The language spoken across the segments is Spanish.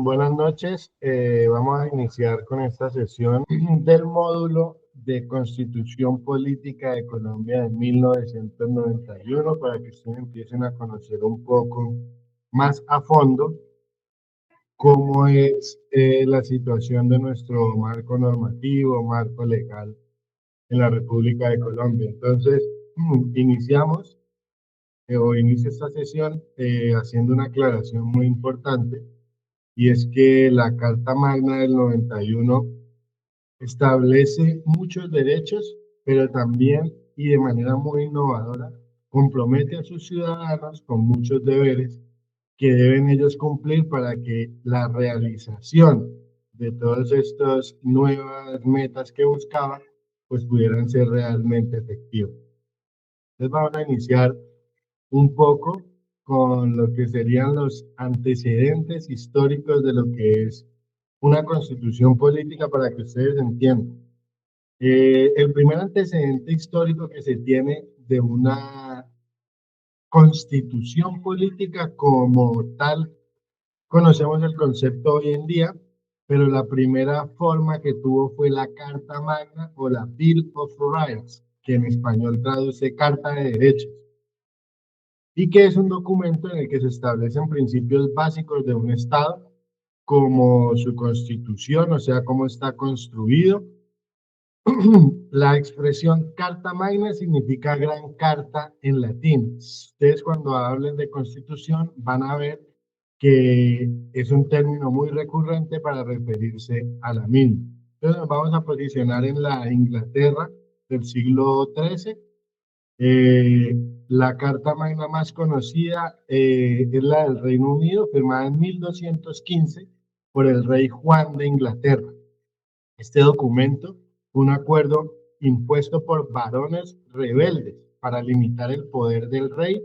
Buenas noches. Vamos a iniciar con esta sesión del módulo de Constitución Política de Colombia de 1991 para que ustedes empiecen a conocer un poco más a fondo cómo es la situación de nuestro marco normativo, marco legal en la República de Colombia. Entonces, iniciamos o inicio esta sesión haciendo una aclaración muy importante. Y es que la Carta Magna del 91 establece muchos derechos, pero también, y de manera muy innovadora, compromete a sus ciudadanos con muchos deberes que deben ellos cumplir para que la realización de todas estas nuevas metas que buscaba, pues pudieran ser realmente efectivas. Entonces vamos a iniciar un poco con lo que serían los antecedentes históricos de lo que es una constitución política para que ustedes entiendan. El primer antecedente histórico que se tiene de una constitución política como tal, conocemos el concepto hoy en día, pero la primera forma que tuvo fue la Carta Magna o la Bill of Rights, que en español traduce Carta de Derechos, y que es un documento en el que se establecen principios básicos de un Estado, como su constitución, o sea, cómo está construido. La expresión Carta Magna significa gran carta en latín. Ustedes cuando hablen de constitución van a ver que es un término muy recurrente para referirse a la misma. Entonces nos vamos a posicionar en la Inglaterra del siglo XIII. La carta magna más conocida es la del Reino Unido, firmada en 1215 por el rey Juan de Inglaterra. Este documento fue un acuerdo impuesto por varones rebeldes para limitar el poder del rey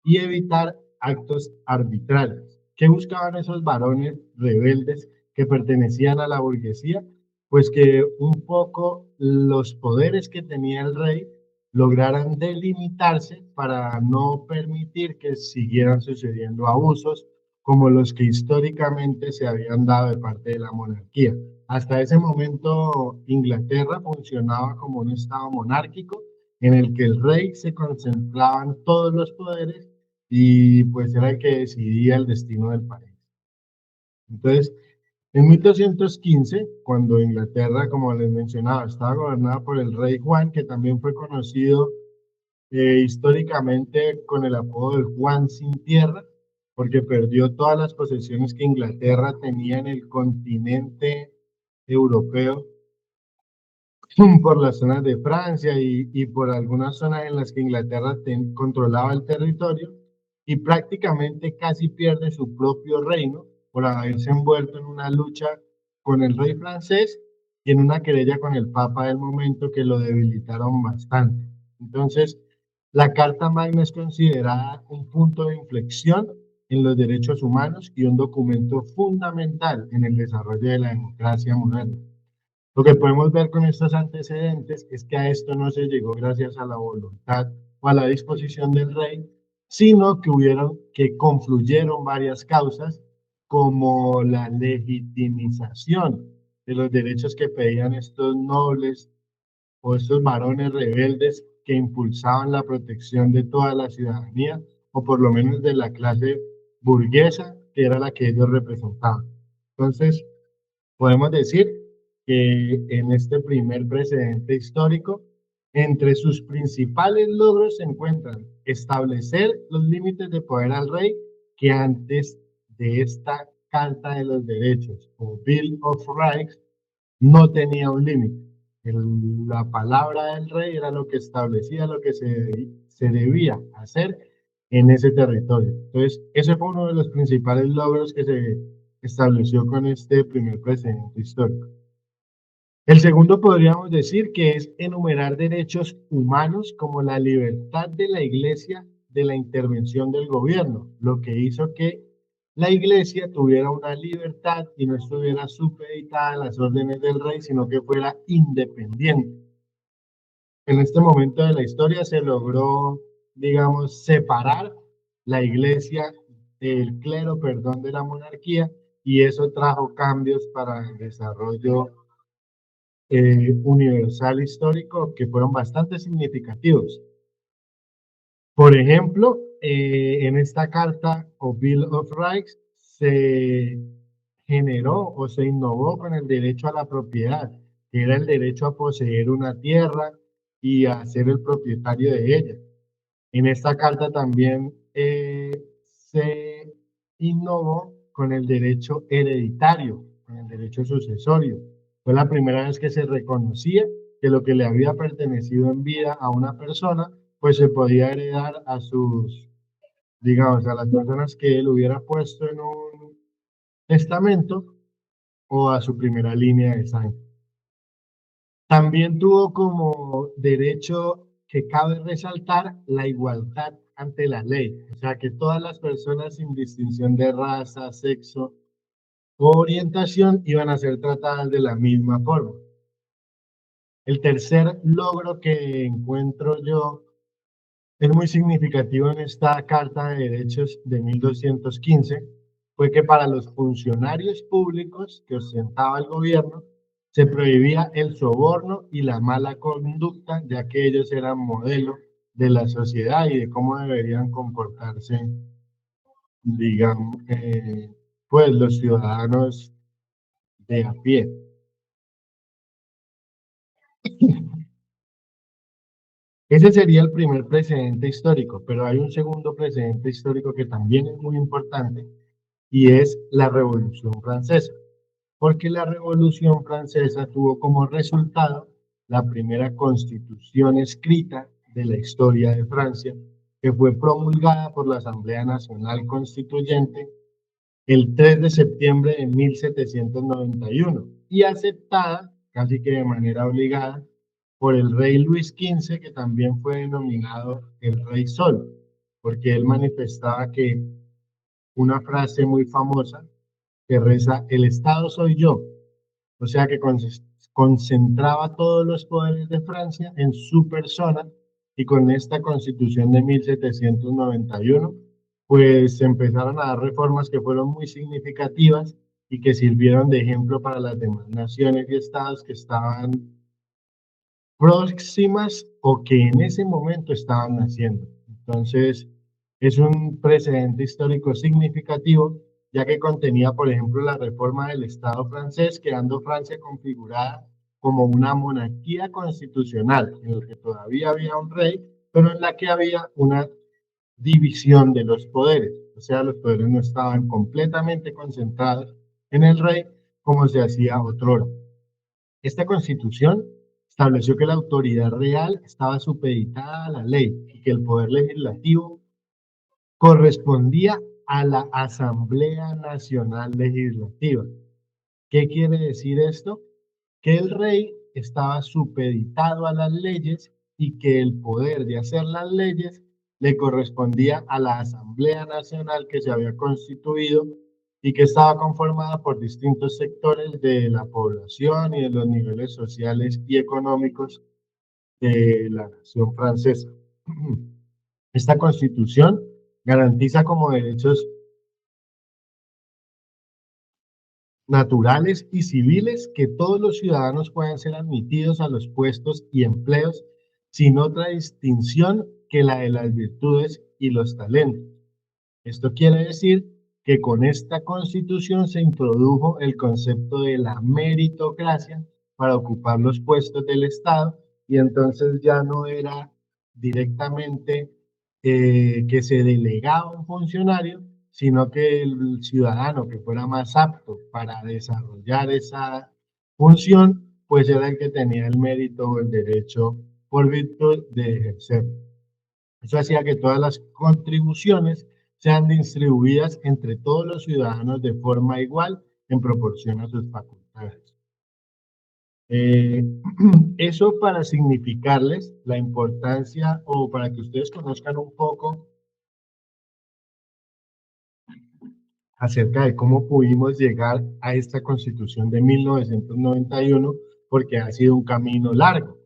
y evitar actos arbitrarios. ¿Qué buscaban esos varones rebeldes que pertenecían a la burguesía? Pues que un poco los poderes que tenía el rey lograran delimitarse para no permitir que siguieran sucediendo abusos como los que históricamente se habían dado de parte de la monarquía. Hasta ese momento, Inglaterra funcionaba como un estado monárquico en el que el rey se concentraban todos los poderes y pues era el que decidía el destino del país. Entonces, en 1215, cuando Inglaterra, como les mencionaba, estaba gobernada por el rey Juan, que también fue conocido históricamente con el apodo de Juan sin tierra, porque perdió todas las posesiones que Inglaterra tenía en el continente europeo por las zonas de Francia y por algunas zonas en las que Inglaterra controlaba el territorio y prácticamente casi pierde su propio reino por haberse envuelto en una lucha con el rey francés y en una querella con el papa del momento que lo debilitaron bastante. Entonces, la Carta Magna es considerada un punto de inflexión en los derechos humanos y un documento fundamental en el desarrollo de la democracia moderna. Lo que podemos ver con estos antecedentes es que a esto no se llegó gracias a la voluntad o a la disposición del rey, sino que confluyeron varias causas como la legitimización de los derechos que pedían estos nobles o estos varones rebeldes que impulsaban la protección de toda la ciudadanía, o por lo menos de la clase burguesa, que era la que ellos representaban. Entonces, podemos decir que en este primer precedente histórico, entre sus principales logros se encuentran establecer los límites de poder al rey que antes de esta Carta de los Derechos o Bill of Rights no tenía un límite. La palabra del rey era lo que establecía lo que se debía hacer en ese territorio. Entonces, ese fue uno de los principales logros que se estableció con este primer precedente histórico. El segundo podríamos decir que es enumerar derechos humanos como la libertad de la iglesia de la intervención del gobierno, lo que hizo que la iglesia tuviera una libertad y no estuviera supeditada a las órdenes del rey, sino que fuera independiente. En este momento de la historia se logró, digamos, separar la iglesia del clero, perdón, de la monarquía, y eso trajo cambios para el desarrollo universal histórico que fueron bastante significativos. Por ejemplo, en esta carta o Bill of Rights se generó o se innovó con el derecho a la propiedad, que era el derecho a poseer una tierra y a ser el propietario de ella. En esta carta también se innovó con el derecho hereditario, con el derecho sucesorio. Fue la primera vez que se reconocía que lo que le había pertenecido en vida a una persona, pues se podía heredar a sus, digamos, a las personas que él hubiera puesto en un testamento o a su primera línea de sangre. También tuvo como derecho que cabe resaltar la igualdad ante la ley, o sea, que todas las personas sin distinción de raza, sexo o orientación iban a ser tratadas de la misma forma. El tercer logro que encuentro yo es muy significativo en esta Carta de Derechos de 1215, fue que para los funcionarios públicos que ostentaba el gobierno se prohibía el soborno y la mala conducta, ya que ellos eran modelo de la sociedad y de cómo deberían comportarse, digamos, pues los ciudadanos de a pie. Ese sería el primer precedente histórico, pero hay un segundo precedente histórico que también es muy importante y es la Revolución Francesa, porque la Revolución Francesa tuvo como resultado la primera constitución escrita de la historia de Francia, que fue promulgada por la Asamblea Nacional Constituyente el 3 de septiembre de 1791 y aceptada casi que de manera obligada por el rey Luis XV, que también fue denominado el Rey Sol, porque él manifestaba que una frase muy famosa que reza, el Estado soy yo, o sea que concentraba todos los poderes de Francia en su persona y con esta constitución de 1791, pues se empezaron a dar reformas que fueron muy significativas y que sirvieron de ejemplo para las demás naciones y estados que estaban próximas o que en ese momento estaban naciendo. Entonces, es un precedente histórico significativo, ya que contenía, por ejemplo, la reforma del Estado francés, quedando Francia configurada como una monarquía constitucional, en la que todavía había un rey, pero en la que había una división de los poderes, o sea, los poderes no estaban completamente concentrados en el rey como se hacía otrora. Esta constitución estableció que la autoridad real estaba supeditada a la ley y que el poder legislativo correspondía a la Asamblea Nacional Legislativa. ¿Qué quiere decir esto? Que el rey estaba supeditado a las leyes y que el poder de hacer las leyes le correspondía a la Asamblea Nacional que se había constituido y que estaba conformada por distintos sectores de la población y de los niveles sociales y económicos de la nación francesa. Esta constitución garantiza como derechos naturales y civiles que todos los ciudadanos puedan ser admitidos a los puestos y empleos sin otra distinción que la de las virtudes y los talentos. Esto quiere decir que con esta constitución se introdujo el concepto de la meritocracia para ocupar los puestos del Estado y entonces ya no era directamente que se delegaba a un funcionario, sino que el ciudadano que fuera más apto para desarrollar esa función, pues era el que tenía el mérito o el derecho por virtud de ejercer. Eso hacía que todas las contribuciones sean distribuidas entre todos los ciudadanos de forma igual en proporción a sus facultades. Eh, eso para significarles la importancia o para que ustedes conozcan un poco acerca de cómo pudimos llegar a esta constitución de 1991, porque ha sido un camino largo.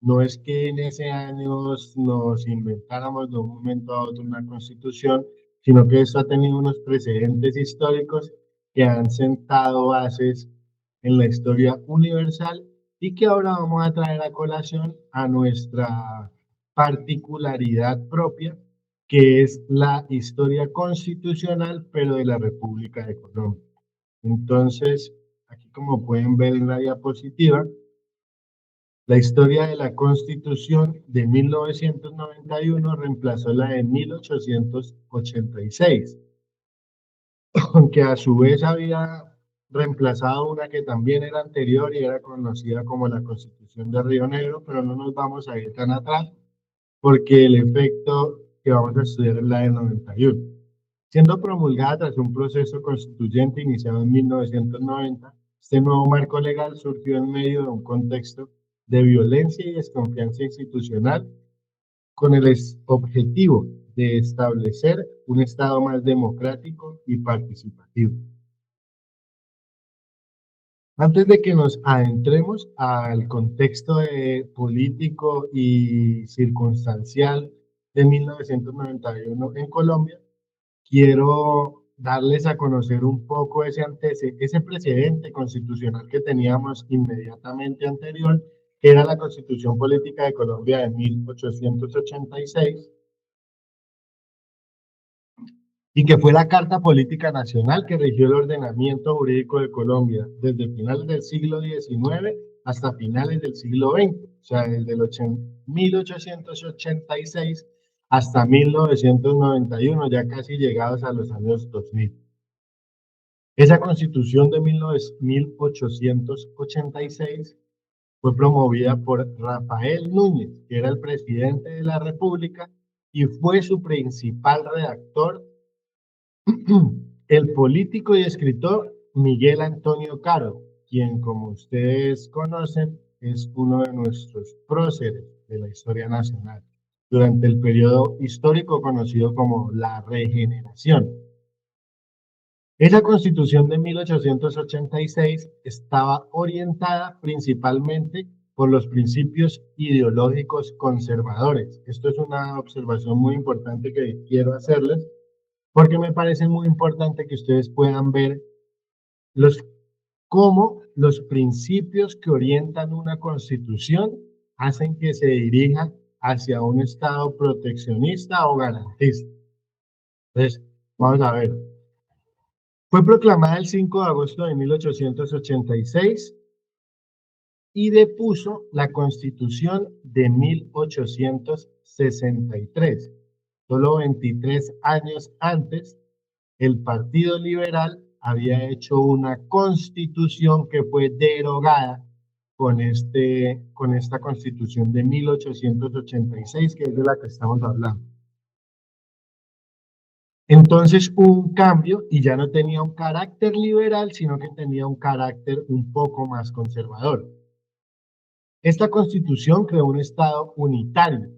No es que en ese año nos inventáramos de un momento a otro una constitución, sino que esto ha tenido unos precedentes históricos que han sentado bases en la historia universal y que ahora vamos a traer a colación a nuestra particularidad propia, que es la historia constitucional, pero de la República de Colombia. Entonces, aquí como pueden ver en la diapositiva, la historia de la Constitución de 1991 reemplazó la de 1886, aunque a su vez había reemplazado una que también era anterior y era conocida como la Constitución de Río Negro, pero no nos vamos a ir tan atrás porque el efecto que vamos a estudiar es la del 91. Siendo promulgada tras un proceso constituyente iniciado en 1990, este nuevo marco legal surgió en medio de un contexto de violencia y desconfianza institucional con el objetivo de establecer un Estado más democrático y participativo. Antes de que nos adentremos al contexto político y circunstancial de 1991 en Colombia, quiero darles a conocer un poco ese precedente constitucional que teníamos inmediatamente anterior, que era la Constitución Política de Colombia de 1886, y que fue la Carta Política Nacional que rigió el ordenamiento jurídico de Colombia desde finales del siglo XIX hasta finales del siglo XX, o sea, desde el 1886 hasta 1991, ya casi llegados a los años 2000. Esa constitución de 1886 fue promovida por Rafael Núñez, que era el presidente de la República, y fue su principal redactor el político y escritor Miguel Antonio Caro, quien, como ustedes conocen, es uno de nuestros próceres de la historia nacional durante el periodo histórico conocido como la Regeneración. Esa constitución de 1886 estaba orientada principalmente por los principios ideológicos conservadores. Esto es una observación muy importante que quiero hacerles, porque me parece muy importante que ustedes puedan ver cómo los principios que orientan una constitución hacen que se dirija hacia un Estado proteccionista o garantista. Entonces, vamos a ver. Fue proclamada el 5 de agosto de 1886 y depuso la Constitución de 1863. Solo 23 años antes, el Partido Liberal había hecho una constitución que fue derogada con esta constitución de 1886, que es de la que estamos hablando. Entonces hubo un cambio y ya no tenía un carácter liberal, sino que tenía un carácter un poco más conservador. Esta constitución creó un Estado unitario,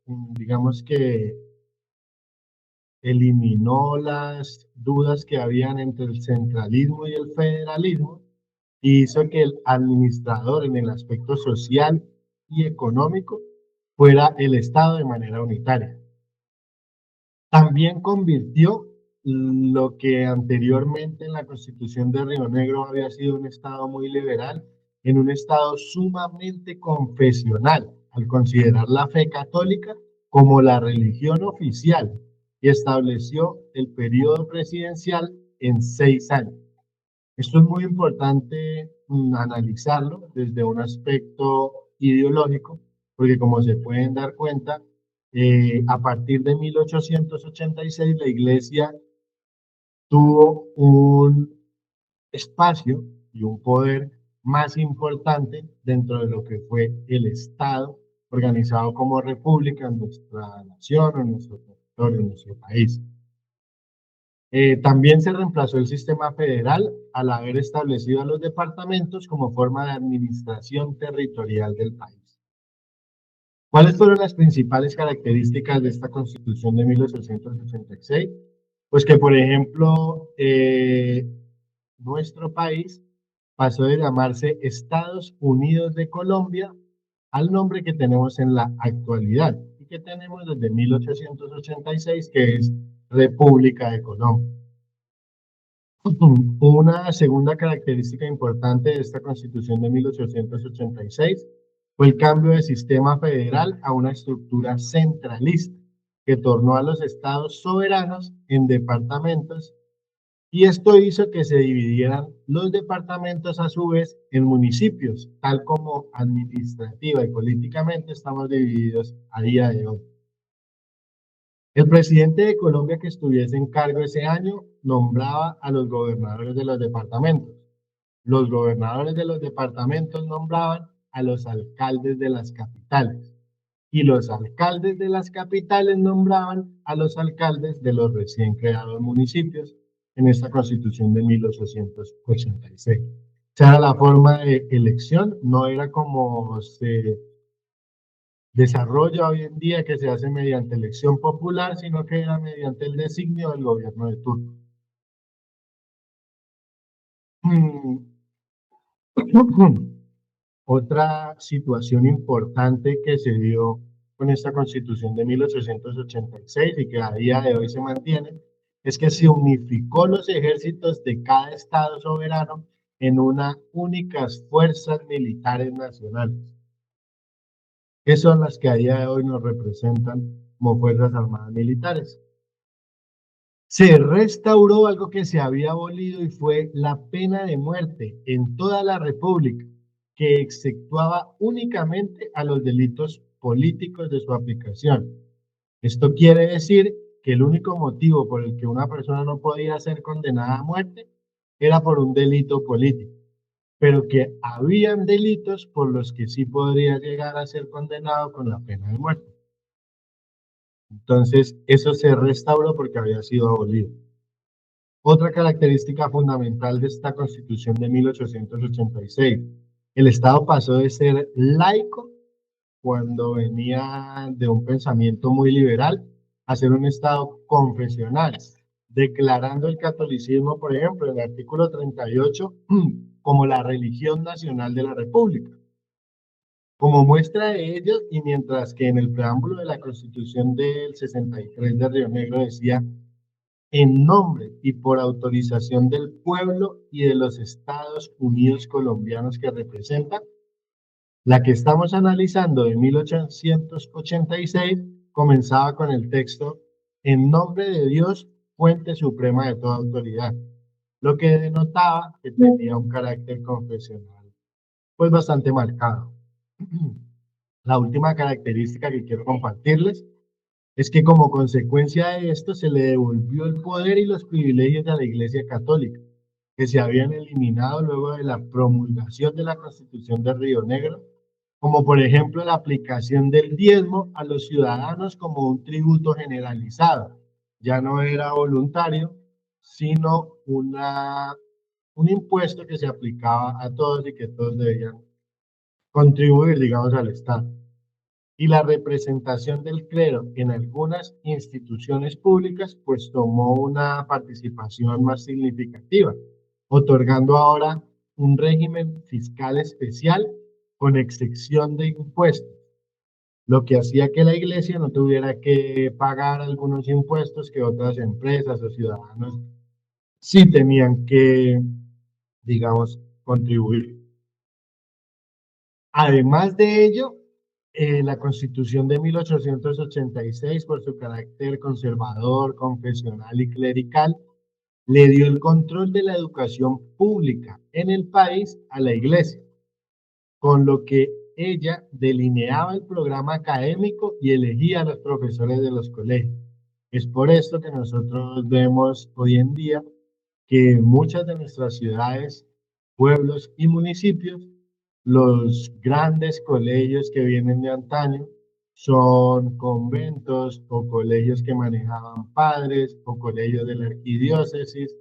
digamos que eliminó las dudas que habían entre el centralismo y el federalismo y hizo que el administrador en el aspecto social y económico fuera el Estado de manera unitaria. También convirtió lo que anteriormente en la Constitución de Río Negro había sido un Estado muy liberal en un Estado sumamente confesional, al considerar la fe católica como la religión oficial, y estableció el periodo presidencial en 6 años. Esto es muy importante analizarlo desde un aspecto ideológico, porque como se pueden dar cuenta, a partir de 1886 la Iglesia tuvo un espacio y un poder más importante dentro de lo que fue el Estado organizado como república en nuestra nación, en nuestro territorio, en nuestro país. También se reemplazó el sistema federal al haber establecido a los departamentos como forma de administración territorial del país. ¿Cuáles fueron las principales características de esta Constitución de 1886? Pues que, por ejemplo, nuestro país pasó de llamarse Estados Unidos de Colombia al nombre que tenemos en la actualidad y que tenemos desde 1886, que es República de Colombia. Una segunda característica importante de esta Constitución de 1886 fue el cambio de sistema federal a una estructura centralista que tornó a los estados soberanos en departamentos, y esto hizo que se dividieran los departamentos a su vez en municipios, tal como administrativa y políticamente estamos divididos a día de hoy. El presidente de Colombia que estuviese en cargo ese año nombraba a los gobernadores de los departamentos. Los gobernadores de los departamentos nombraban a los alcaldes de las capitales y los alcaldes de las capitales nombraban a los alcaldes de los recién creados municipios en esta Constitución de 1886. O sea, la forma de elección no era como se desarrolla hoy en día, que se hace mediante elección popular, sino que era mediante el designio del gobierno de turno. Otra situación importante que se dio con esta Constitución de 1886 y que a día de hoy se mantiene es que se unificó los ejércitos de cada estado soberano en unas únicas fuerzas militares nacionales, que son las que a día de hoy nos representan como Fuerzas Armadas Militares. Se restauró algo que se había abolido y fue la pena de muerte en toda la República, que exceptuaba únicamente a los delitos políticos de su aplicación. Esto quiere decir que el único motivo por el que una persona no podía ser condenada a muerte era por un delito político, pero que habían delitos por los que sí podría llegar a ser condenado con la pena de muerte. Entonces, eso se restauró porque había sido abolido. Otra característica fundamental de esta Constitución de 1886, el Estado pasó de ser laico cuando venía de un pensamiento muy liberal a ser un Estado confesional, declarando el catolicismo, por ejemplo, en el artículo 38, como la religión nacional de la República. Como muestra de ello, y mientras que en el preámbulo de la Constitución del 63 de Río Negro decía en nombre y por autorización del pueblo y de los Estados Unidos colombianos que representan, la que estamos analizando de 1886 comenzaba con el texto en nombre de Dios, fuente suprema de toda autoridad, lo que denotaba que tenía un carácter confesional pues bastante marcado. La última característica que quiero compartirles es que como consecuencia de esto se le devolvió el poder y los privilegios de la Iglesia Católica, que se habían eliminado luego de la promulgación de la Constitución de Río Negro, como por ejemplo la aplicación del diezmo a los ciudadanos como un tributo generalizado. Ya no era voluntario, sino un impuesto que se aplicaba a todos y que todos debían contribuir, digamos, al Estado. Y la representación del clero en algunas instituciones públicas, pues tomó una participación más significativa, otorgando ahora un régimen fiscal especial con excepción de impuestos, lo que hacía que la iglesia no tuviera que pagar algunos impuestos que otras empresas o ciudadanos sí tenían que, digamos, contribuir. Además de ello, la Constitución de 1886, por su carácter conservador, confesional y clerical, le dio el control de la educación pública en el país a la Iglesia, con lo que ella delineaba el programa académico y elegía a los profesores de los colegios. Es por esto que nosotros vemos hoy en día que muchas de nuestras ciudades, pueblos y municipios, los grandes colegios que vienen de antaño son conventos o colegios que manejaban padres o colegios de la arquidiócesis,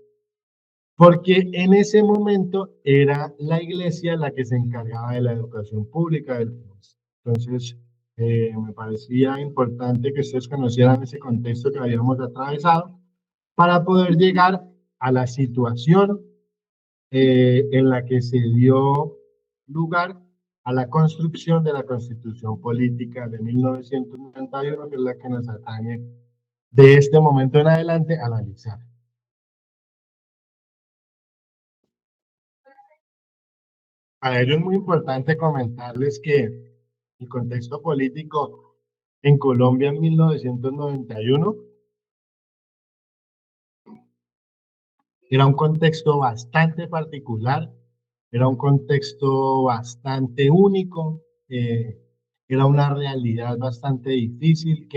porque en ese momento era la iglesia la que se encargaba de la educación pública del país. Entonces, me parecía importante que ustedes conocieran ese contexto que habíamos atravesado para poder llegar a la situación en la que se dio lugar a la construcción de la Constitución Política de 1991, que es la que nos atañe de este momento en adelante a analizar. Para ello es muy importante comentarles que el contexto político en Colombia en 1991 era un contexto bastante particular, era un contexto bastante único, era una realidad bastante difícil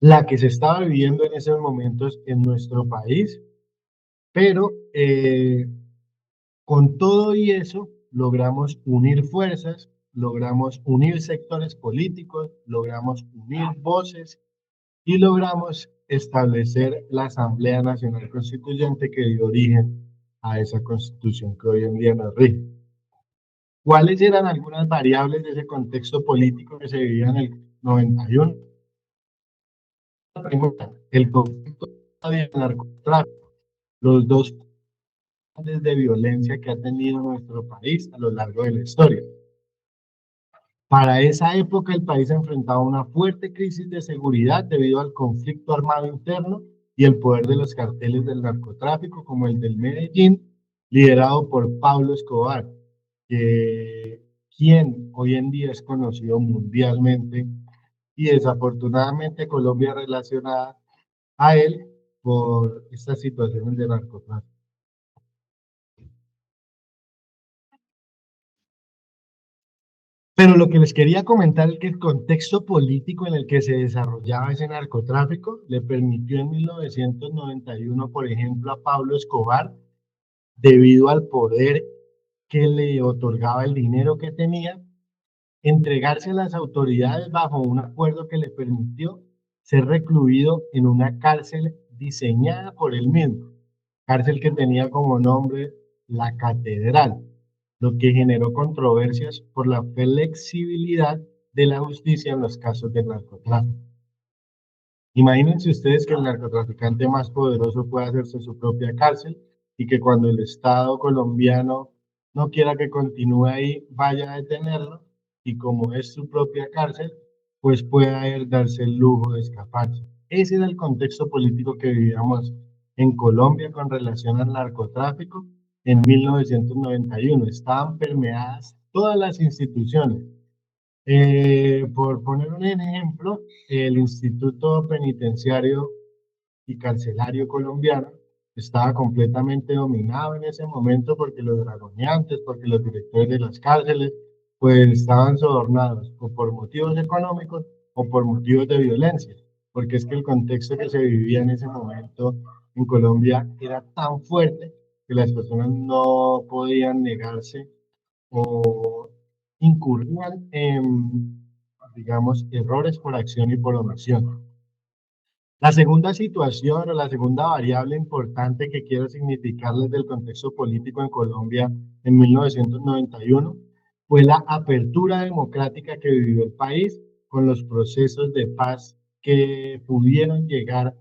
la que se estaba viviendo en esos momentos en nuestro país, pero con todo y eso logramos unir fuerzas, logramos unir sectores políticos, logramos unir voces y logramos establecer la Asamblea Nacional Constituyente que dio origen a esa constitución que hoy en día nos rige. ¿Cuáles eran algunas variables de ese contexto político que se vivía en el 91? La primera, el conflicto del narcotráfico, los dos grandes de violencia que ha tenido nuestro país a lo largo de la historia. Para esa época el país enfrentaba una fuerte crisis de seguridad debido al conflicto armado interno y el poder de los carteles del narcotráfico como el del Medellín, liderado por Pablo Escobar, quien hoy en día es conocido mundialmente y desafortunadamente Colombia relacionada a él por estas situaciones de narcotráfico. Pero lo que les quería comentar es que el contexto político en el que se desarrollaba ese narcotráfico le permitió en 1991, por ejemplo, a Pablo Escobar, debido al poder que le otorgaba el dinero que tenía, entregarse a las autoridades bajo un acuerdo que le permitió ser recluido en una cárcel diseñada por él mismo, cárcel que tenía como nombre La Catedral, lo que generó controversias por la flexibilidad de la justicia en los casos de narcotráfico. Imagínense ustedes que el narcotraficante más poderoso puede hacerse su propia cárcel y que cuando el Estado colombiano no quiera que continúe ahí, vaya a detenerlo y como es su propia cárcel, pues pueda él darse el lujo de escaparse. Ese era el contexto político que vivíamos en Colombia con relación al narcotráfico en 1991. Estaban permeadas todas las instituciones. Por poner un ejemplo, el Instituto Penitenciario y Carcelario Colombiano estaba completamente dominado en ese momento porque los dragoneantes, porque los directores de las cárceles, pues estaban sobornados o por motivos económicos o por motivos de violencia, porque es que el contexto que se vivía en ese momento en Colombia era tan fuerte que las personas no podían negarse o incurrían en, digamos, errores por acción y por omisión. La segunda situación o la segunda variable importante que quiero significarles del contexto político en Colombia en 1991 fue la apertura democrática que vivió el país con los procesos de paz que pudieron llegar,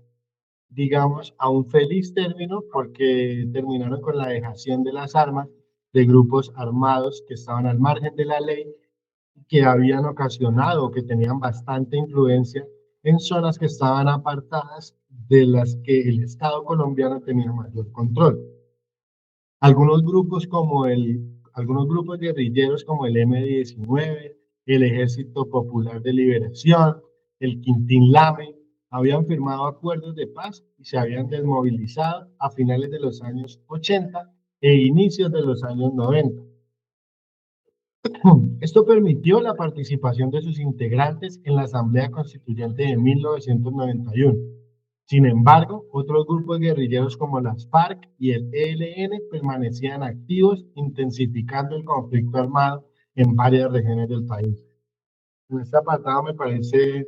digamos, a un feliz término porque terminaron con la dejación de las armas de grupos armados que estaban al margen de la ley, que habían ocasionado, que tenían bastante influencia en zonas que estaban apartadas de las que el Estado colombiano tenía mayor control. Algunos grupos guerrilleros como el M-19, el Ejército Popular de Liberación, el Quintín Lame, habían firmado acuerdos de paz y se habían desmovilizado a finales de los años 80 e inicios de los años 90. Esto permitió la participación de sus integrantes en la Asamblea Constituyente de 1991. Sin embargo, otros grupos guerrilleros como las FARC y el ELN permanecían activos, intensificando el conflicto armado en varias regiones del país. En este apartado me parece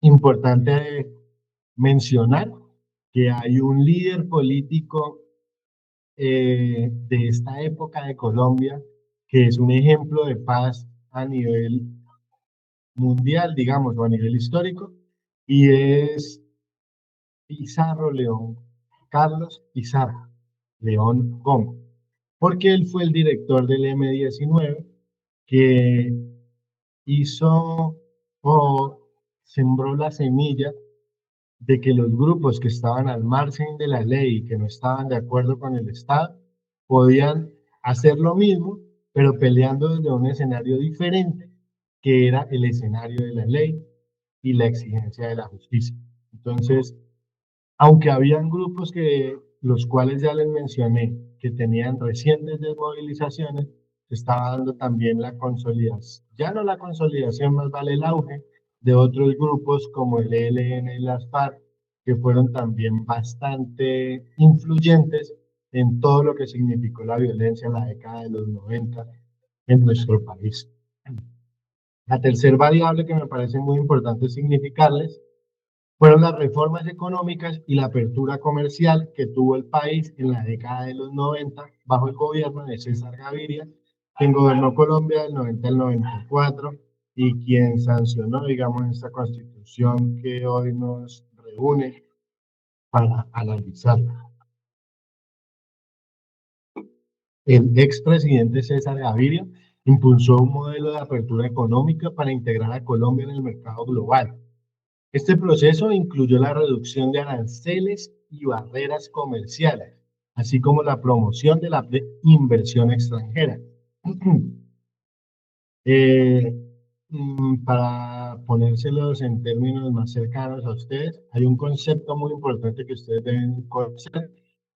importante mencionar que hay un líder político de esta época de Colombia que es un ejemplo de paz a nivel mundial, digamos, o a nivel histórico, y es Pizarro León, Carlos Pizarro León Gómez, porque él fue el director del M-19 que hizo o sembró la semilla de que los grupos que estaban al margen de la ley y que no estaban de acuerdo con el Estado podían hacer lo mismo, pero peleando desde un escenario diferente, que era el escenario de la ley y la exigencia de la justicia. Entonces, aunque habían grupos que, los cuales ya les mencioné, que tenían recientes desmovilizaciones, se estaba dando también la consolidación, ya no la consolidación, más vale el auge de otros grupos como el ELN y las FARC, que fueron también bastante influyentes en todo lo que significó la violencia en la década de los 90 en nuestro país. La tercera variable que me parece muy importante significarles fueron las reformas económicas y la apertura comercial que tuvo el país en la década de los 90 bajo el gobierno de César Gaviria, quien gobernó Colombia del 90 al 94 y quien sancionó, digamos, esta constitución que hoy nos reúne para analizarla. El expresidente César Gaviria impulsó un modelo de apertura económica para integrar a Colombia en el mercado global. Este proceso incluyó la reducción de aranceles y barreras comerciales, así como la promoción de la inversión extranjera. Eh, para ponérselos en términos más cercanos a ustedes, hay un concepto muy importante que ustedes deben conocer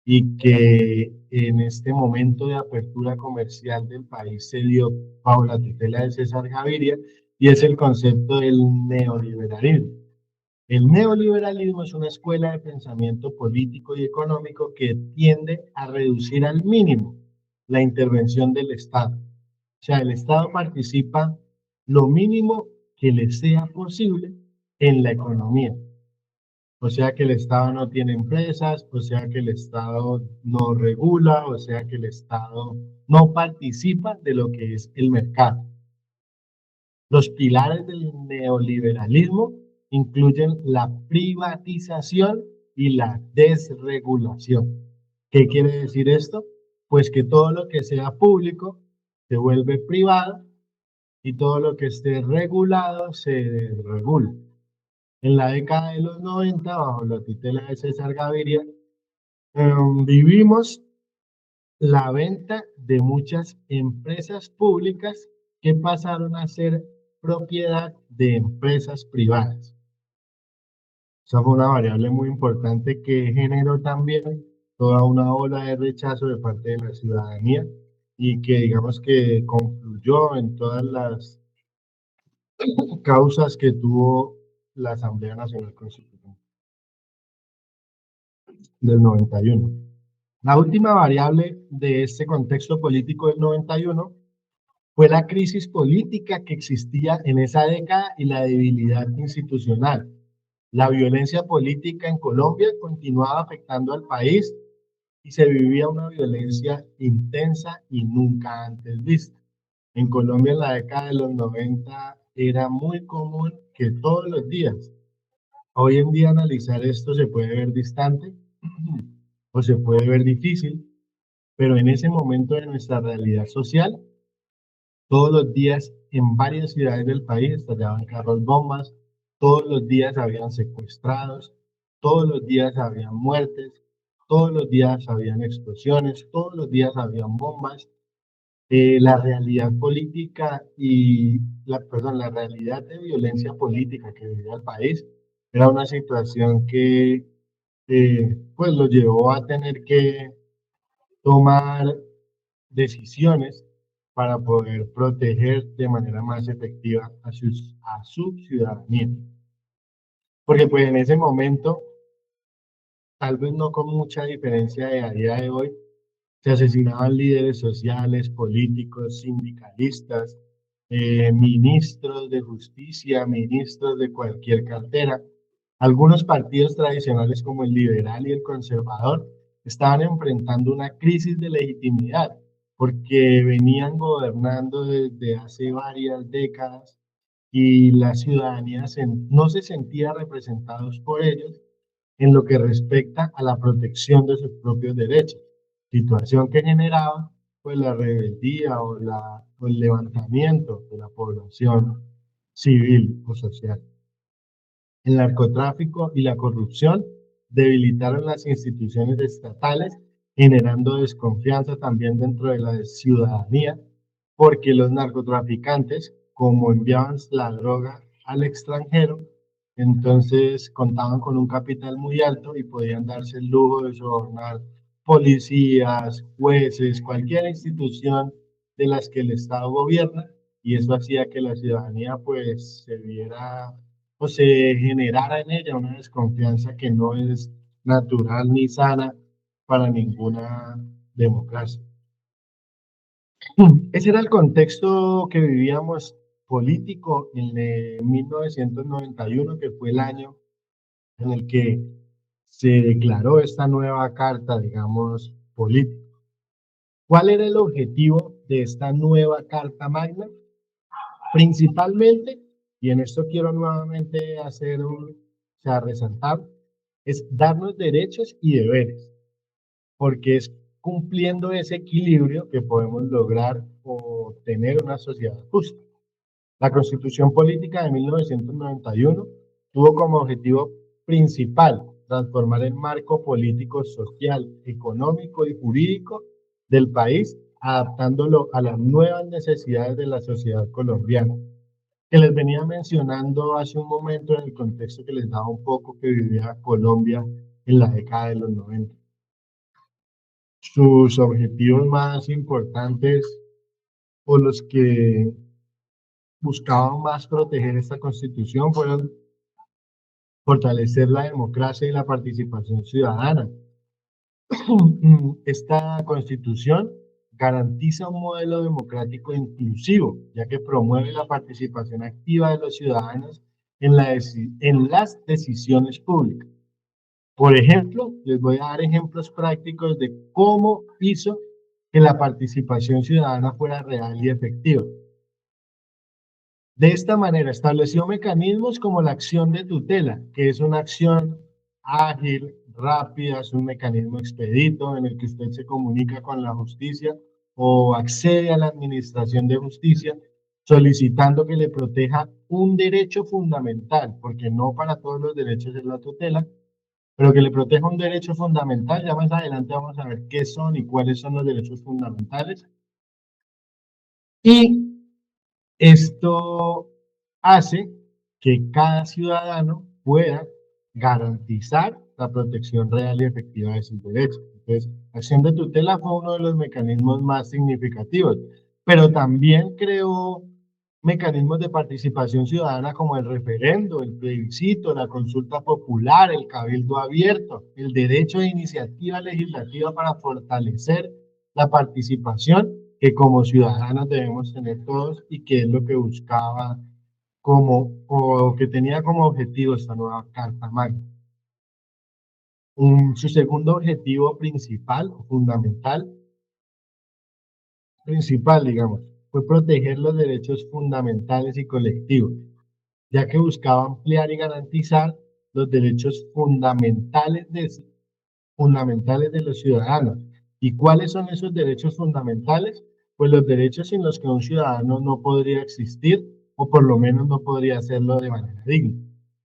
y que en este momento de apertura comercial del país se dio bajo la tutela de César Gaviria, y es el concepto del neoliberalismo. El neoliberalismo es una escuela de pensamiento político y económico que tiende a reducir al mínimo la intervención del Estado. O sea, el Estado participa lo mínimo que le sea posible en la economía. O sea que el Estado no tiene empresas, o sea que el Estado no regula, o sea que el Estado no participa de lo que es el mercado. Los pilares del neoliberalismo incluyen la privatización y la desregulación. ¿Qué quiere decir esto? Pues que todo lo que sea público se vuelve privado y todo lo que esté regulado se desregula. En la década de los 90, bajo la tutela de César Gaviria, vivimos la venta de muchas empresas públicas que pasaron a ser propiedad de empresas privadas. Esa fue una variable muy importante que generó también toda una ola de rechazo de parte de la ciudadanía y que digamos que concluyó en todas las causas que tuvo la Asamblea Nacional Constitucional del 91. La última variable de este contexto político del 91 fue la crisis política que existía en esa década y la debilidad institucional. La violencia política en Colombia continuaba afectando al país y se vivía una violencia intensa y nunca antes vista. En Colombia en la década de los 90 era muy común que todos los días, hoy en día analizar esto se puede ver distante o se puede ver difícil, pero en ese momento de nuestra realidad social, todos los días en varias ciudades del país estallaban carros bombas, todos los días habían secuestrados, todos los días habían muertes, todos los días habían explosiones, todos los días habían bombas. La realidad política y la realidad de violencia política que vivía el país era una situación que pues lo llevó a tener que tomar decisiones para poder proteger de manera más efectiva a su ciudadanía. Porque pues en ese momento, tal vez no con mucha diferencia de a día de hoy, se asesinaban líderes sociales, políticos, sindicalistas, ministros de justicia, ministros de cualquier cartera. Algunos partidos tradicionales como el liberal y el conservador estaban enfrentando una crisis de legitimidad porque venían gobernando desde hace varias décadas y la ciudadanía no se sentía representados por ellos en lo que respecta a la protección de sus propios derechos, situación que generaba pues la rebeldía o el levantamiento de la población civil o social. El narcotráfico y la corrupción debilitaron las instituciones estatales generando desconfianza también dentro de la ciudadanía, porque los narcotraficantes, como enviaban la droga al extranjero, entonces contaban con un capital muy alto y podían darse el lujo de sobornar policías, jueces, cualquier institución de las que el Estado gobierna, y eso hacía que la ciudadanía pues se viera o se generara en ella una desconfianza que no es natural ni sana para ninguna democracia. Ese era el contexto que vivíamos político en 1991, que fue el año en el que se declaró esta nueva carta, digamos, política. ¿Cuál era el objetivo de esta nueva Carta Magna? Principalmente, y en esto quiero nuevamente resaltar, es darnos derechos y deberes, porque es cumpliendo ese equilibrio que podemos lograr o tener una sociedad justa. La Constitución Política de 1991 tuvo como objetivo principal transformar el marco político, social, económico y jurídico del país, adaptándolo a las nuevas necesidades de la sociedad colombiana, que les venía mencionando hace un momento en el contexto que les daba un poco que vivía Colombia en la década de los 90. Sus objetivos más importantes o los que buscaban más proteger esta constitución fueron fortalecer la democracia y la participación ciudadana. Esta constitución garantiza un modelo democrático inclusivo, ya que promueve la participación activa de los ciudadanos en las decisiones públicas. Por ejemplo, les voy a dar ejemplos prácticos de cómo hizo que la participación ciudadana fuera real y efectiva. De esta manera, estableció mecanismos como la acción de tutela, que es una acción ágil, rápida, es un mecanismo expedito en el que usted se comunica con la justicia o accede a la administración de justicia solicitando que le proteja un derecho fundamental, porque no para todos los derechos es la tutela, pero que le proteja un derecho fundamental. Ya más adelante vamos a ver qué son y cuáles son los derechos fundamentales. Y esto hace que cada ciudadano pueda garantizar la protección real y efectiva de sus derechos. Entonces, la acción de tutela fue uno de los mecanismos más significativos, pero también creó mecanismos de participación ciudadana como el referendo, el plebiscito, la consulta popular, el cabildo abierto, el derecho de iniciativa legislativa para fortalecer la participación que como ciudadanos debemos tener todos y que es lo que buscaba o que tenía como objetivo esta nueva Carta Magna. Su segundo objetivo principal, digamos, fue proteger los derechos fundamentales y colectivos, ya que buscaba ampliar y garantizar los derechos fundamentales de los ciudadanos. ¿Y cuáles son esos derechos fundamentales? Pues los derechos sin los que un ciudadano no podría existir o por lo menos no podría hacerlo de manera digna.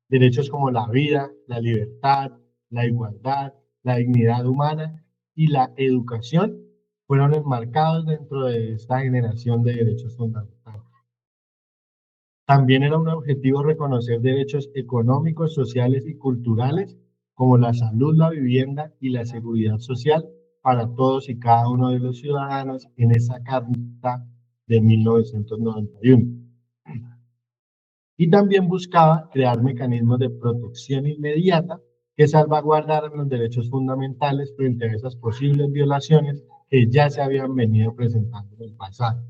Derechos como la vida, la libertad, la igualdad, la dignidad humana y la educación fueron enmarcados dentro de esta generación de derechos fundamentales. También era un objetivo reconocer derechos económicos, sociales y culturales como la salud, la vivienda y la seguridad social para todos y cada uno de los ciudadanos en esa Carta de 1991. Y también buscaba crear mecanismos de protección inmediata que salvaguardaran los derechos fundamentales frente a esas posibles violaciones que ya se habían venido presentando en el pasado.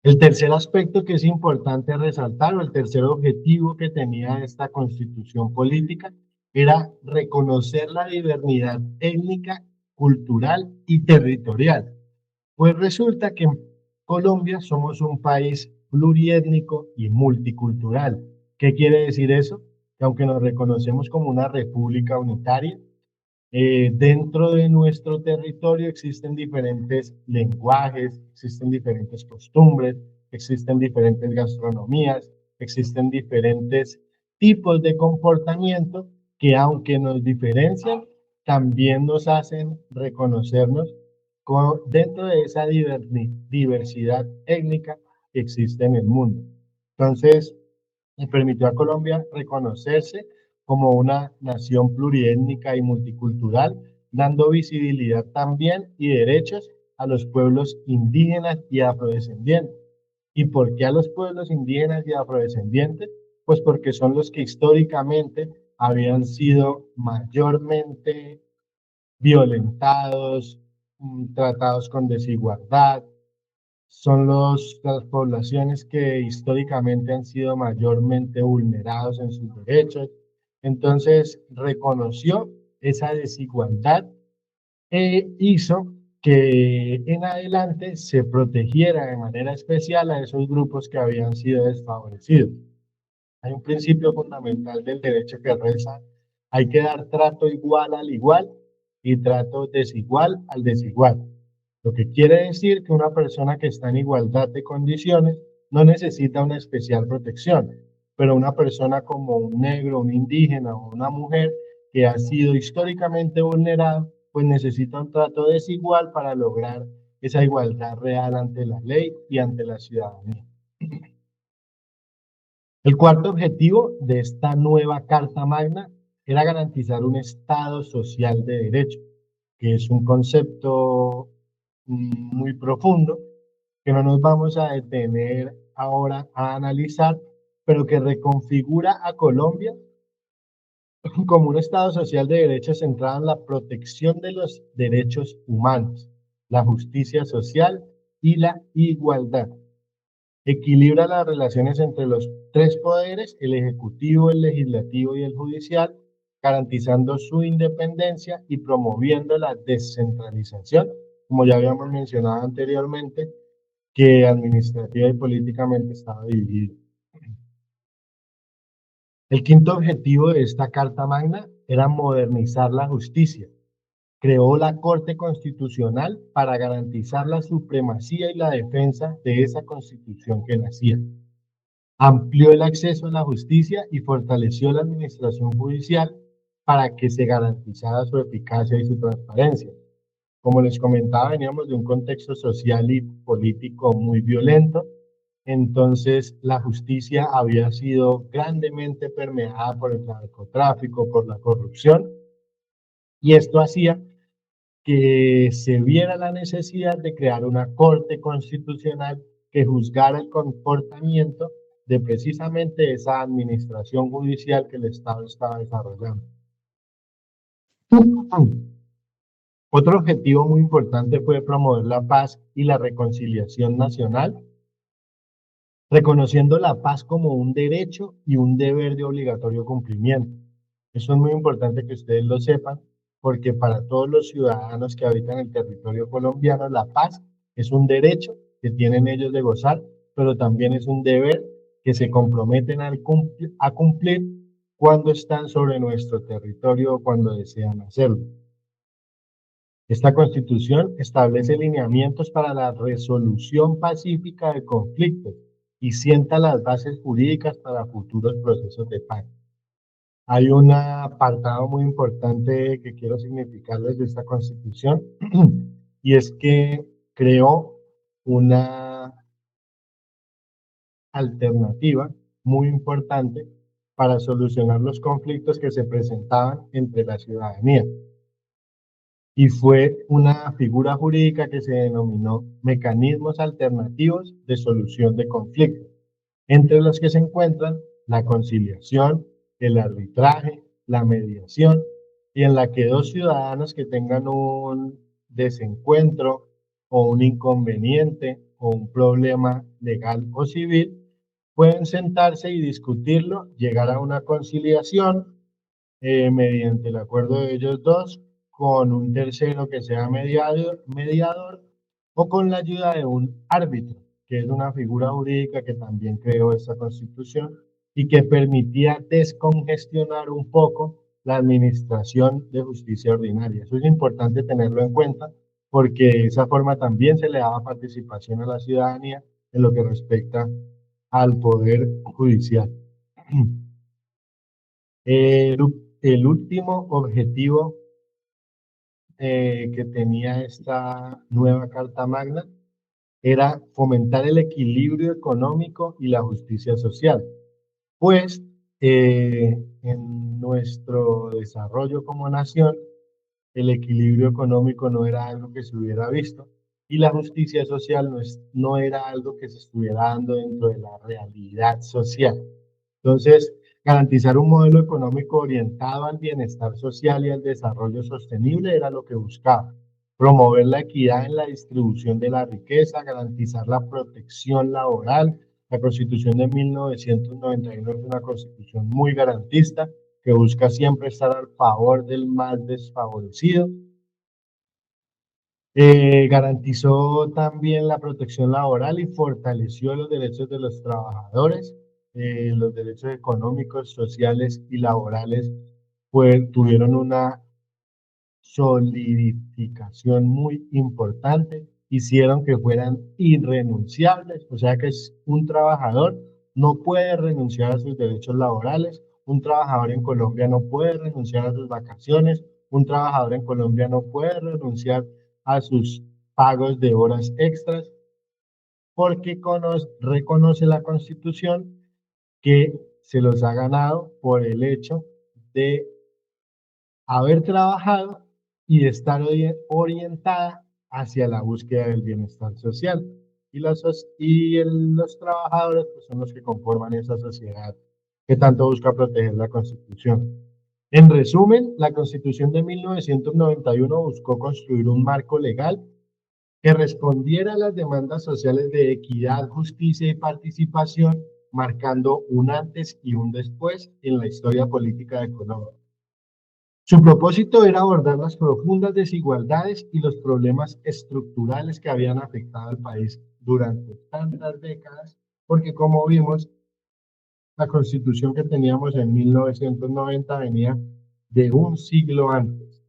El tercer aspecto que es importante resaltar, o el tercer objetivo que tenía esta constitución política, era reconocer la diversidad étnica, cultural y territorial. Pues resulta que en Colombia somos un país pluriétnico y multicultural. ¿Qué quiere decir eso? Que aunque nos reconocemos como una república unitaria, dentro de nuestro territorio existen diferentes lenguajes, existen diferentes costumbres, existen diferentes gastronomías, existen diferentes tipos de comportamiento que aunque nos diferencian, también nos hacen reconocernos dentro de esa diversidad étnica que existe en el mundo. Entonces, le permitió a Colombia reconocerse como una nación pluriétnica y multicultural, dando visibilidad también y derechos a los pueblos indígenas y afrodescendientes. ¿Y por qué a los pueblos indígenas y afrodescendientes? Pues porque son los que históricamente habían sido mayormente violentados, tratados con desigualdad, son las poblaciones que históricamente han sido mayormente vulnerados en sus derechos. Entonces, reconoció esa desigualdad e hizo que en adelante se protegiera de manera especial a esos grupos que habían sido desfavorecidos. Hay un principio fundamental del derecho que reza: hay que dar trato igual al igual y trato desigual al desigual. Lo que quiere decir que una persona que está en igualdad de condiciones no necesita una especial protección, pero una persona como un negro, un indígena o una mujer que ha sido históricamente vulnerada, pues necesita un trato desigual para lograr esa igualdad real ante la ley y ante la ciudadanía. El cuarto objetivo de esta nueva Carta Magna era garantizar un Estado social de derecho, que es un concepto muy profundo que no nos vamos a detener ahora a analizar, pero que reconfigura a Colombia como un Estado social de derecho centrado en la protección de los derechos humanos, la justicia social y la igualdad. Equilibra las relaciones entre los tres poderes, el ejecutivo, el legislativo y el judicial, garantizando su independencia y promoviendo la descentralización, como ya habíamos mencionado anteriormente, que administrativa y políticamente estaba dividido. El quinto objetivo de esta Carta Magna era modernizar la justicia. Creó la Corte Constitucional para garantizar la supremacía y la defensa de esa constitución que nacía. Amplió el acceso a la justicia y fortaleció la administración judicial para que se garantizara su eficacia y su transparencia. Como les comentaba, veníamos de un contexto social y político muy violento, entonces la justicia había sido grandemente permeada por el narcotráfico, por la corrupción, y esto hacía que se viera la necesidad de crear una corte constitucional que juzgara el comportamiento de precisamente esa administración judicial que el Estado estaba desarrollando. Otro objetivo muy importante fue promover la paz y la reconciliación nacional, reconociendo la paz como un derecho y un deber de obligatorio cumplimiento. Eso es muy importante que ustedes lo sepan, porque para todos los ciudadanos que habitan el territorio colombiano, la paz es un derecho que tienen ellos de gozar, pero también es un deber que se comprometen a cumplir cuando están sobre nuestro territorio o cuando desean hacerlo. Esta Constitución establece lineamientos para la resolución pacífica de conflictos y sienta las bases jurídicas para futuros procesos de paz. Hay un apartado muy importante que quiero significarles de esta Constitución y es que creó una alternativa muy importante para solucionar los conflictos que se presentaban entre la ciudadanía. Y fue una figura jurídica que se denominó mecanismos alternativos de solución de conflictos, entre los que se encuentran la conciliación, el arbitraje, la mediación, y en la que dos ciudadanos que tengan un desencuentro o un inconveniente o un problema legal o civil, pueden sentarse y discutirlo, llegar a una conciliación mediante el acuerdo de ellos dos, con un tercero que sea mediador o con la ayuda de un árbitro, que es una figura jurídica que también creó esta Constitución y que permitía descongestionar un poco la administración de justicia ordinaria. Eso es importante tenerlo en cuenta porque de esa forma también se le daba participación a la ciudadanía en lo que respecta al poder judicial. El último objetivo que tenía esta nueva Carta Magna era fomentar el equilibrio económico y la justicia social, pues en nuestro desarrollo como nación, el equilibrio económico no era algo que se hubiera visto y la justicia social no era algo que se estuviera dando dentro de la realidad social. Entonces, garantizar un modelo económico orientado al bienestar social y al desarrollo sostenible era lo que buscaba. Promover la equidad en la distribución de la riqueza, garantizar la protección laboral. La Constitución de 1991 es una constitución muy garantista que busca siempre estar al favor del más desfavorecido. Garantizó también la protección laboral y fortaleció los derechos de los trabajadores, los derechos económicos, sociales y laborales, pues tuvieron una solidificación muy importante, hicieron que fueran irrenunciables, o sea que un trabajador no puede renunciar a sus derechos laborales, un trabajador en Colombia no puede renunciar a sus vacaciones, un trabajador en Colombia no puede renunciar a sus pagos de horas extras, porque reconoce la Constitución que se los ha ganado por el hecho de haber trabajado y de estar orientada hacia la búsqueda del bienestar social. Los trabajadores pues, son los que conforman esa sociedad que tanto busca proteger la Constitución. En resumen, la Constitución de 1991 buscó construir un marco legal que respondiera a las demandas sociales de equidad, justicia y participación, marcando un antes y un después en la historia política de Colombia. Su propósito era abordar las profundas desigualdades y los problemas estructurales que habían afectado al país durante tantas décadas, porque como vimos, la constitución que teníamos en 1990 venía de un siglo antes.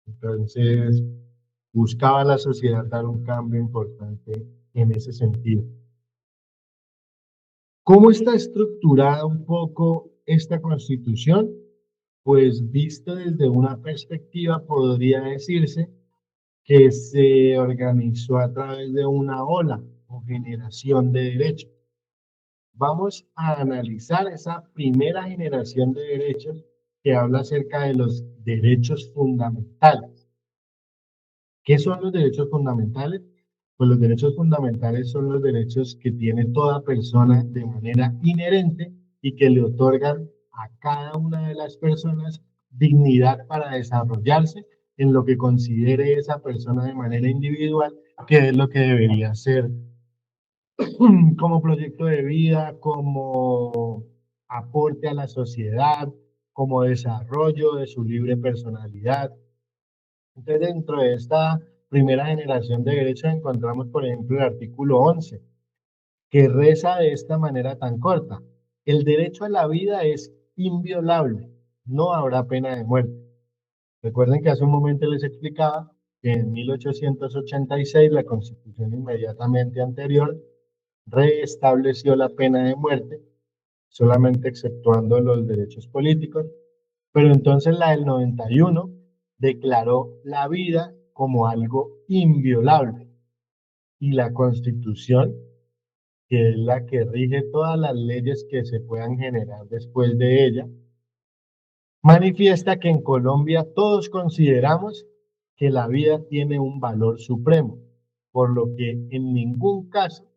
Entonces, buscaba la sociedad dar un cambio importante en ese sentido. ¿Cómo está estructurada un poco esta constitución? Pues visto desde una perspectiva, podría decirse que se organizó a través de una ola o generación de derechos. Vamos a analizar esa primera generación de derechos que habla acerca de los derechos fundamentales. ¿Qué son los derechos fundamentales? Pues los derechos fundamentales son los derechos que tiene toda persona de manera inherente y que le otorgan a cada una de las personas dignidad para desarrollarse en lo que considere esa persona de manera individual, que es lo que debería ser como proyecto de vida, como aporte a la sociedad, como desarrollo de su libre personalidad. Entonces, dentro de esta primera generación de derechos encontramos, por ejemplo, el artículo 11, que reza de esta manera tan corta: el derecho a la vida es inviolable, no habrá pena de muerte. Recuerden que hace un momento les explicaba que en 1886 la Constitución inmediatamente anterior reestableció la pena de muerte, solamente exceptuando los derechos políticos, pero entonces la del 91 declaró la vida como algo inviolable y la Constitución, que es la que rige todas las leyes que se puedan generar después de ella, manifiesta que en Colombia todos consideramos que la vida tiene un valor supremo, por lo que en ningún caso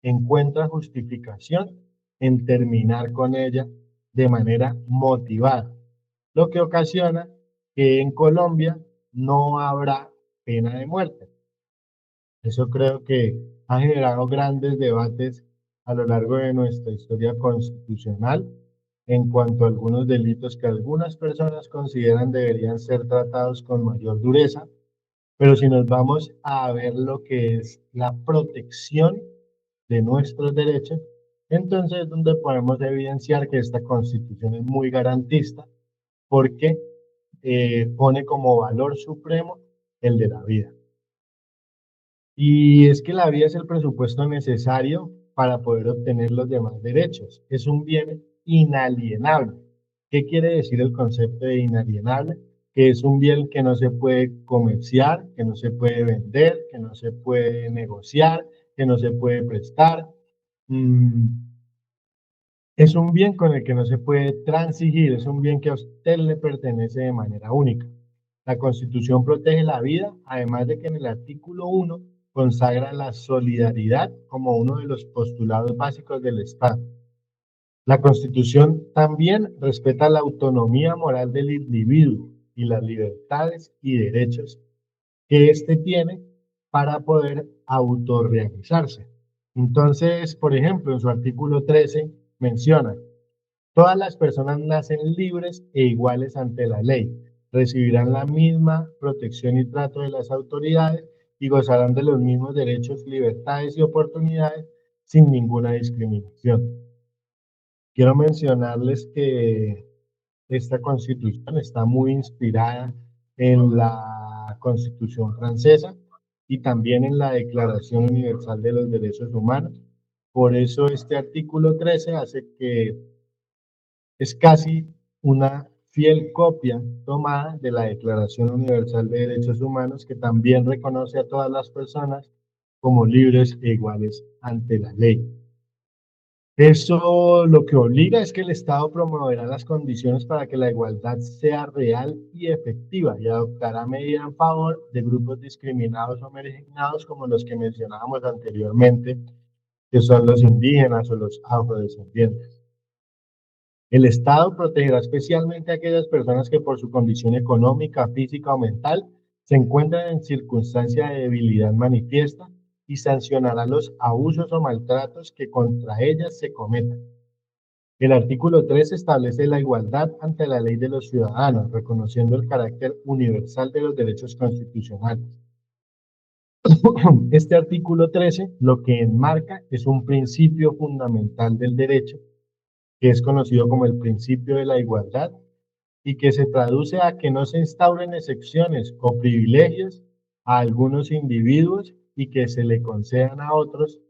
encuentra justificación en terminar con ella de manera motivada, lo que ocasiona que en Colombia no habrá pena de muerte. Eso creo que ha generado grandes debates a lo largo de nuestra historia constitucional en cuanto a algunos delitos que algunas personas consideran deberían ser tratados con mayor dureza, pero si nos vamos a ver lo que es la protección de nuestros derechos, entonces es donde podemos evidenciar que esta constitución es muy garantista porque pone como valor supremo el de la vida. Y es que la vida es el presupuesto necesario para poder obtener los demás derechos. Es un bien inalienable. ¿Qué quiere decir el concepto de inalienable? que es un bien que no se puede comerciar, que no se puede vender, que no se puede negociar, que no se puede prestar. Mm, es un bien con el que no se puede transigir, es un bien que a usted le pertenece de manera única. La Constitución protege la vida, además de que en el artículo 1 consagra la solidaridad como uno de los postulados básicos del Estado. La Constitución también respeta la autonomía moral del individuo y las libertades y derechos que éste tiene para poder autorrealizarse. Entonces, por ejemplo, en su artículo 13 menciona: todas las personas nacen libres e iguales ante la ley, recibirán la misma protección y trato de las autoridades y gozarán de los mismos derechos, libertades y oportunidades sin ninguna discriminación. Quiero mencionarles que esta constitución está muy inspirada en la Constitución francesa y también en la Declaración Universal de los Derechos Humanos. Por eso este artículo 13 hace que es casi una fiel copia tomada de la Declaración Universal de Derechos Humanos, que también reconoce a todas las personas como libres e iguales ante la ley. Eso lo que obliga es que el Estado promoverá las condiciones para que la igualdad sea real y efectiva y adoptará medidas en favor de grupos discriminados o marginados como los que mencionábamos anteriormente, que son los indígenas o los afrodescendientes. El Estado protegerá especialmente a aquellas personas que por su condición económica, física o mental se encuentran en circunstancia de debilidad manifiesta y sancionará los abusos o maltratos que contra ellas se cometan. El artículo 3 establece la igualdad ante la ley de los ciudadanos, reconociendo el carácter universal de los derechos constitucionales. Este artículo 13 lo que enmarca es un principio fundamental del derecho, que es conocido como el principio de la igualdad y que se traduce a que no se instauren excepciones o privilegios a algunos individuos y que se le concedan a otros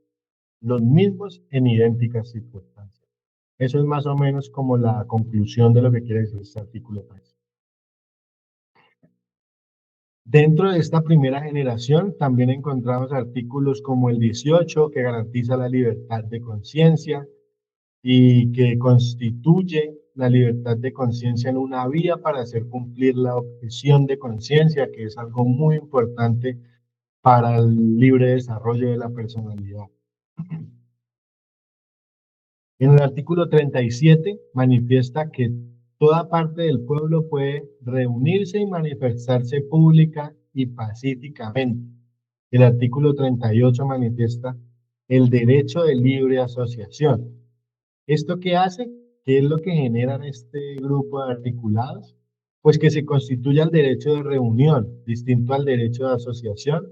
los mismos en idénticas circunstancias. Eso es más o menos como la conclusión de lo que quiere decir este artículo 3. Dentro de esta primera generación también encontramos artículos como el 18, que garantiza la libertad de conciencia y que constituye la libertad de conciencia en una vía para hacer cumplir la objeción de conciencia, que es algo muy importante para el libre desarrollo de la personalidad. En el artículo 37 manifiesta que toda parte del pueblo puede reunirse y manifestarse pública y pacíficamente. El artículo 38 manifiesta el derecho de libre asociación. ¿Esto qué hace? ¿Qué es lo que generan este grupo de articulados? Pues que se constituya el derecho de reunión, distinto al derecho de asociación.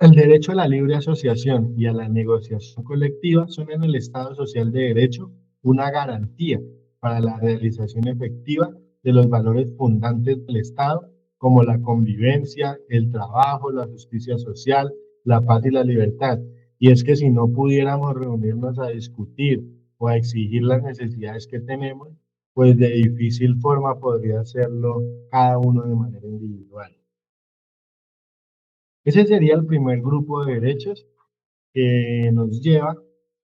El derecho a la libre asociación y a la negociación colectiva son en el Estado social de derecho una garantía para la realización efectiva de los valores fundantes del Estado, como la convivencia, el trabajo, la justicia social, la paz y la libertad. Y es que si no pudiéramos reunirnos a discutir o a exigir las necesidades que tenemos, pues de difícil forma podría hacerlo cada uno de manera individual. Ese sería el primer grupo de derechos que nos lleva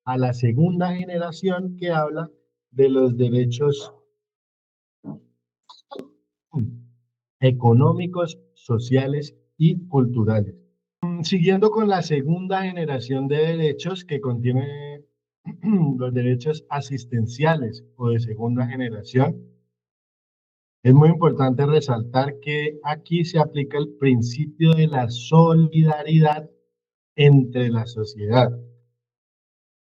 a la segunda generación, que habla de los derechos económicos, sociales y culturales. Siguiendo con la segunda generación de derechos, que contiene los derechos asistenciales o de segunda generación, es muy importante resaltar que aquí se aplica el principio de la solidaridad entre la sociedad.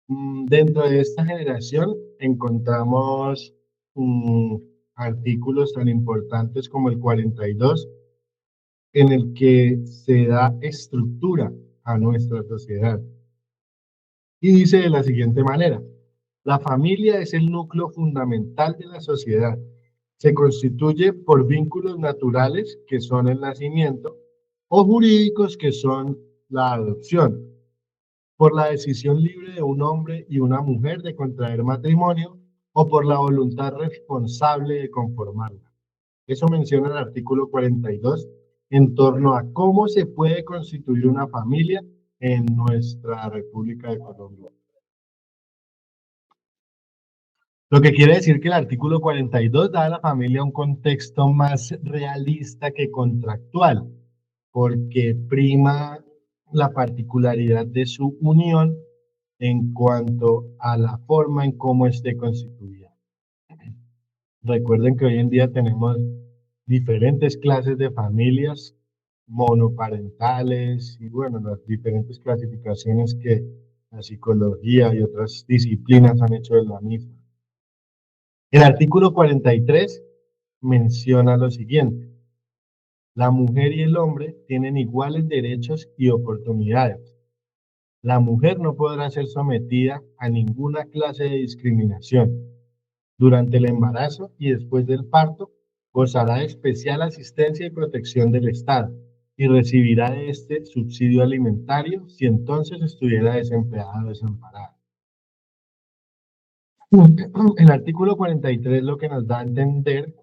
Dentro de esta generación encontramos artículos tan importantes como el 42, en el que se da estructura a nuestra sociedad. Y dice de la siguiente manera: la familia es el núcleo fundamental de la sociedad. Se constituye por vínculos naturales, que son el nacimiento, o jurídicos, que son la adopción, por la decisión libre de un hombre y una mujer de contraer matrimonio o por la voluntad responsable de conformarla. Eso menciona el artículo 42 en torno a cómo se puede constituir una familia en nuestra República de Colombia. Lo que quiere decir que el artículo 42 da a la familia un contexto más realista que contractual, porque prima la particularidad de su unión en cuanto a la forma en cómo esté constituida. Recuerden que hoy en día tenemos diferentes clases de familias monoparentales y bueno, las diferentes clasificaciones que la psicología y otras disciplinas han hecho de la misma. El artículo 43 menciona lo siguiente: la mujer y el hombre tienen iguales derechos y oportunidades. La mujer no podrá ser sometida a ninguna clase de discriminación. Durante el embarazo y después del parto, gozará de especial asistencia y protección del Estado y recibirá de este subsidio alimentario si entonces estuviera desempleada o desamparada. El artículo 43 lo que nos da a entender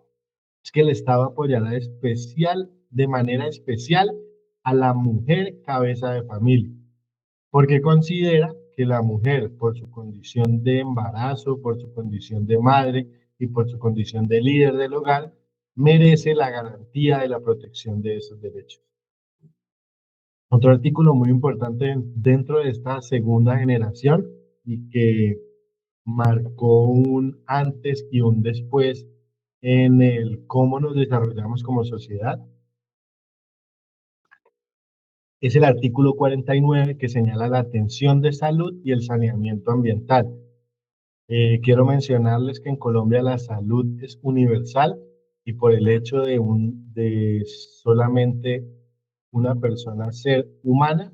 es que el Estado apoyará de manera especial a la mujer cabeza de familia, porque considera que la mujer, por su condición de embarazo, por su condición de madre y por su condición de líder del hogar, merece la garantía de la protección de esos derechos. Otro artículo muy importante dentro de esta segunda generación y que marcó un antes y un después en el cómo nos desarrollamos como sociedad es el artículo 49, que señala la atención de salud y el saneamiento ambiental. Quiero mencionarles que en Colombia la salud es universal y por el hecho de solamente una persona ser humana,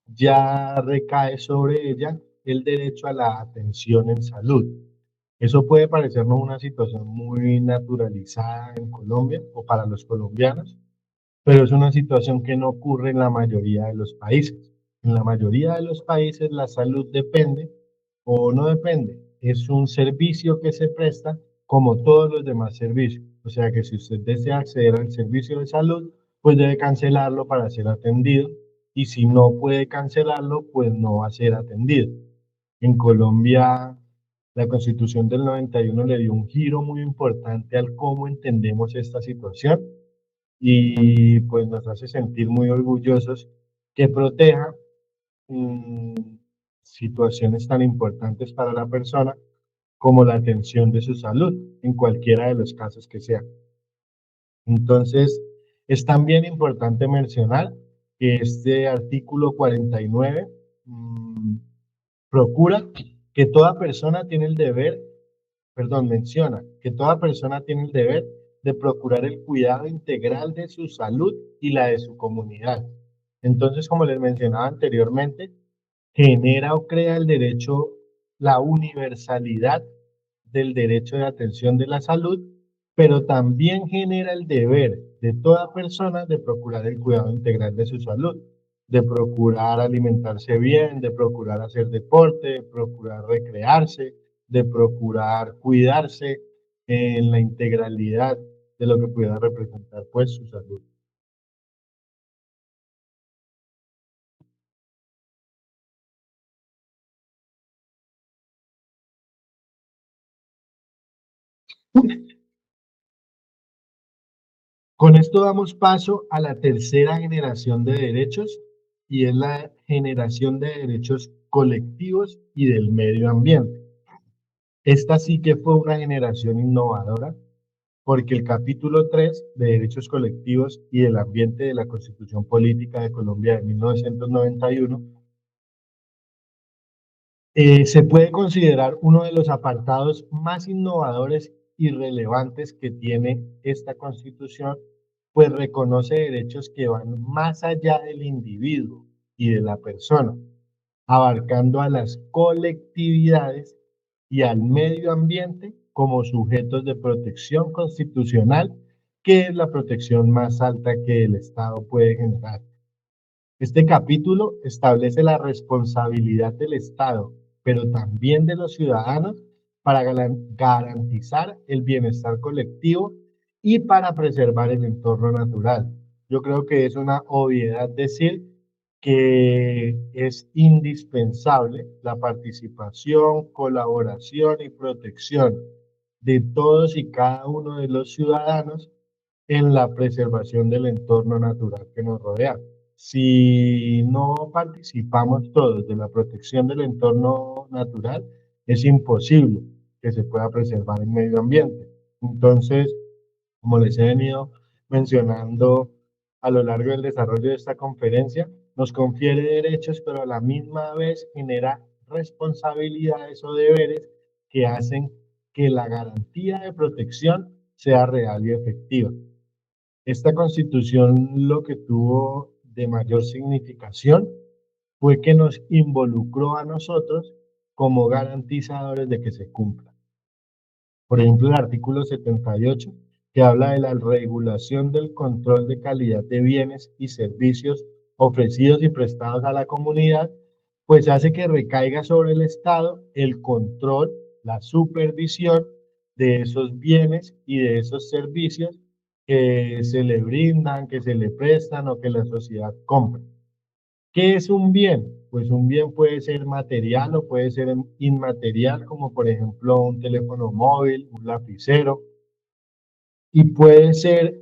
ya recae sobre ella el derecho a la atención en salud. Eso puede parecernos una situación muy naturalizada en Colombia o para los colombianos, pero es una situación que no ocurre en la mayoría de los países. En la mayoría de los países la salud depende o no depende, es un servicio que se presta como todos los demás servicios. O sea que si usted desea acceder al servicio de salud, pues debe cancelarlo para ser atendido y si no puede cancelarlo, pues no va a ser atendido. En Colombia, la Constitución del 91 le dio un giro muy importante al cómo entendemos esta situación y pues nos hace sentir muy orgullosos que proteja mm, situaciones tan importantes para la persona como la atención de su salud en cualquiera de los casos que sea. Entonces, es también importante mencionar que este artículo 49 procura que toda persona tiene el deber, perdón, menciona que toda persona tiene el deber de procurar el cuidado integral de su salud y la de su comunidad. Entonces, como les mencionaba anteriormente, genera o crea el derecho, la universalidad del derecho de atención de la salud, pero también genera el deber de toda persona de procurar el cuidado integral de su salud, de procurar alimentarse bien, de procurar hacer deporte, de procurar recrearse, de procurar cuidarse en la integralidad de lo que pueda representar pues su salud. Con esto damos paso a la tercera generación de derechos y es la generación de derechos colectivos y del medio ambiente. Esta sí que fue una generación innovadora porque el capítulo 3 de Derechos Colectivos y del Ambiente de la Constitución Política de Colombia de 1991 se puede considerar uno de los apartados más innovadores y relevantes que tiene esta Constitución, pues reconoce derechos que van más allá del individuo y de la persona, abarcando a las colectividades y al medio ambiente como sujetos de protección constitucional, que es la protección más alta que el Estado puede generar. Este capítulo establece la responsabilidad del Estado, pero también de los ciudadanos, para garantizar el bienestar colectivo y para preservar el entorno natural. Yo creo que es una obviedad decir que es indispensable la participación, colaboración y protección de todos y cada uno de los ciudadanos en la preservación del entorno natural que nos rodea. Si no participamos todos de la protección del entorno natural, es imposible que se pueda preservar el medio ambiente. Entonces, como les he venido mencionando a lo largo del desarrollo de esta conferencia, nos confiere derechos, pero a la misma vez genera responsabilidades o deberes que hacen que la garantía de protección sea real y efectiva. Esta constitución lo que tuvo de mayor significación fue que nos involucró a nosotros como garantizadores de que se cumpla. Por ejemplo, el artículo 78, que habla de la regulación del control de calidad de bienes y servicios ofrecidos y prestados a la comunidad, pues hace que recaiga sobre el Estado el control, la supervisión de esos bienes y de esos servicios que se le brindan, que se le prestan o que la sociedad compra. ¿Qué es un bien? Pues un bien puede ser material o puede ser inmaterial, como por ejemplo un teléfono móvil, un lapicero, y puede ser,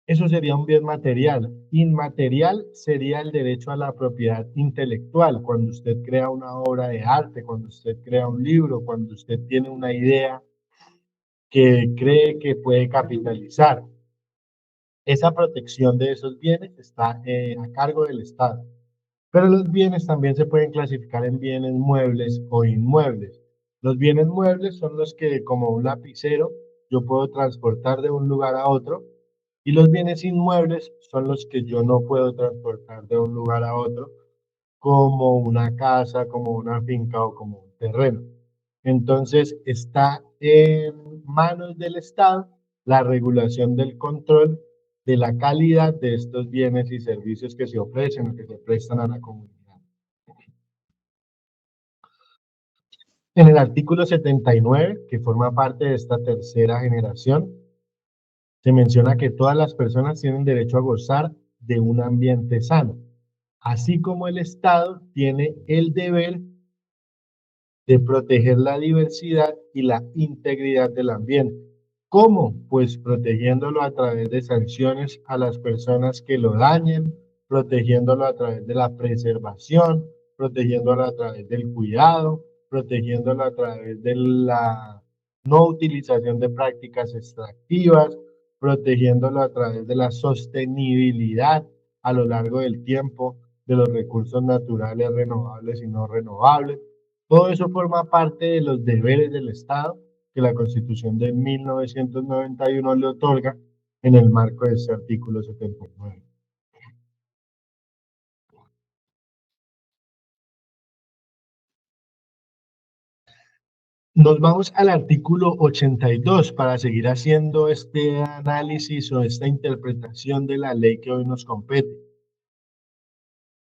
eso sería un bien material. Inmaterial sería el derecho a la propiedad intelectual, cuando usted crea una obra de arte, cuando usted crea un libro, cuando usted tiene una idea que cree que puede capitalizar. Esa protección de esos bienes está a cargo del Estado. Pero los bienes también se pueden clasificar en bienes muebles o inmuebles. Los bienes muebles son los que, como un lapicero, yo puedo transportar de un lugar a otro. Y los bienes inmuebles son los que yo no puedo transportar de un lugar a otro, como una casa, como una finca o como un terreno. Entonces, está en manos del Estado la regulación del control de la calidad de estos bienes y servicios que se ofrecen o que se prestan a la comunidad. En el artículo 79, que forma parte de esta tercera generación, se menciona que todas las personas tienen derecho a gozar de un ambiente sano, así como el Estado tiene el deber de proteger la diversidad y la integridad del ambiente. ¿Cómo? Pues protegiéndolo a través de sanciones a las personas que lo dañen, protegiéndolo a través de la preservación, protegiéndolo a través del cuidado, protegiéndolo a través de la no utilización de prácticas extractivas, protegiéndolo a través de la sostenibilidad a lo largo del tiempo de los recursos naturales renovables y no renovables. Todo eso forma parte de los deberes del Estado que la Constitución de 1991 le otorga en el marco de este artículo 79. Nos vamos al artículo 82 para seguir haciendo este análisis o esta interpretación de la ley que hoy nos compete.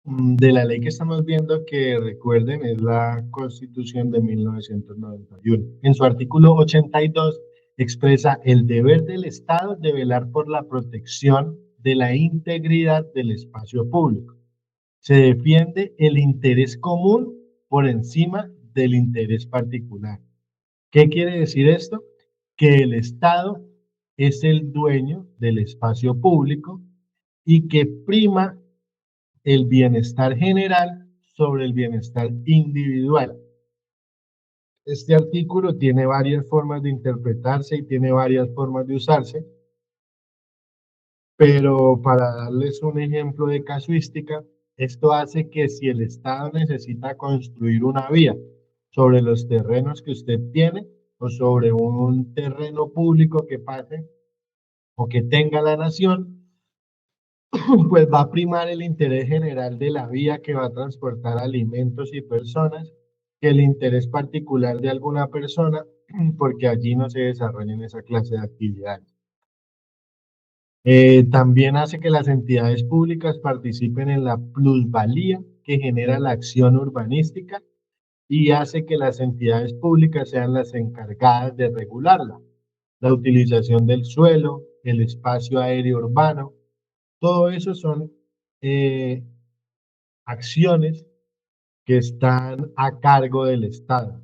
De la ley que estamos viendo, que recuerden, es la Constitución de 1991. En su artículo 82 expresa el deber del Estado de velar por la protección de la integridad del espacio público. Se defiende el interés común por encima del interés particular. ¿Qué quiere decir esto? Que el Estado es el dueño del espacio público y que prima el bienestar general sobre el bienestar individual. Este artículo tiene varias formas de interpretarse y tiene varias formas de usarse, pero para darles un ejemplo de casuística, esto hace que si el Estado necesita construir una vía sobre los terrenos que usted tiene o sobre un terreno público que pase o que tenga la nación, pues va a primar el interés general de la vía que va a transportar alimentos y personas que el interés particular de alguna persona, porque allí no se desarrollen esa clase de actividades. También hace que las entidades públicas participen en la plusvalía que genera la acción urbanística y hace que las entidades públicas sean las encargadas de regularla. la utilización del suelo, el espacio aéreo urbano. Todo eso son eh, acciones que están a cargo del Estado.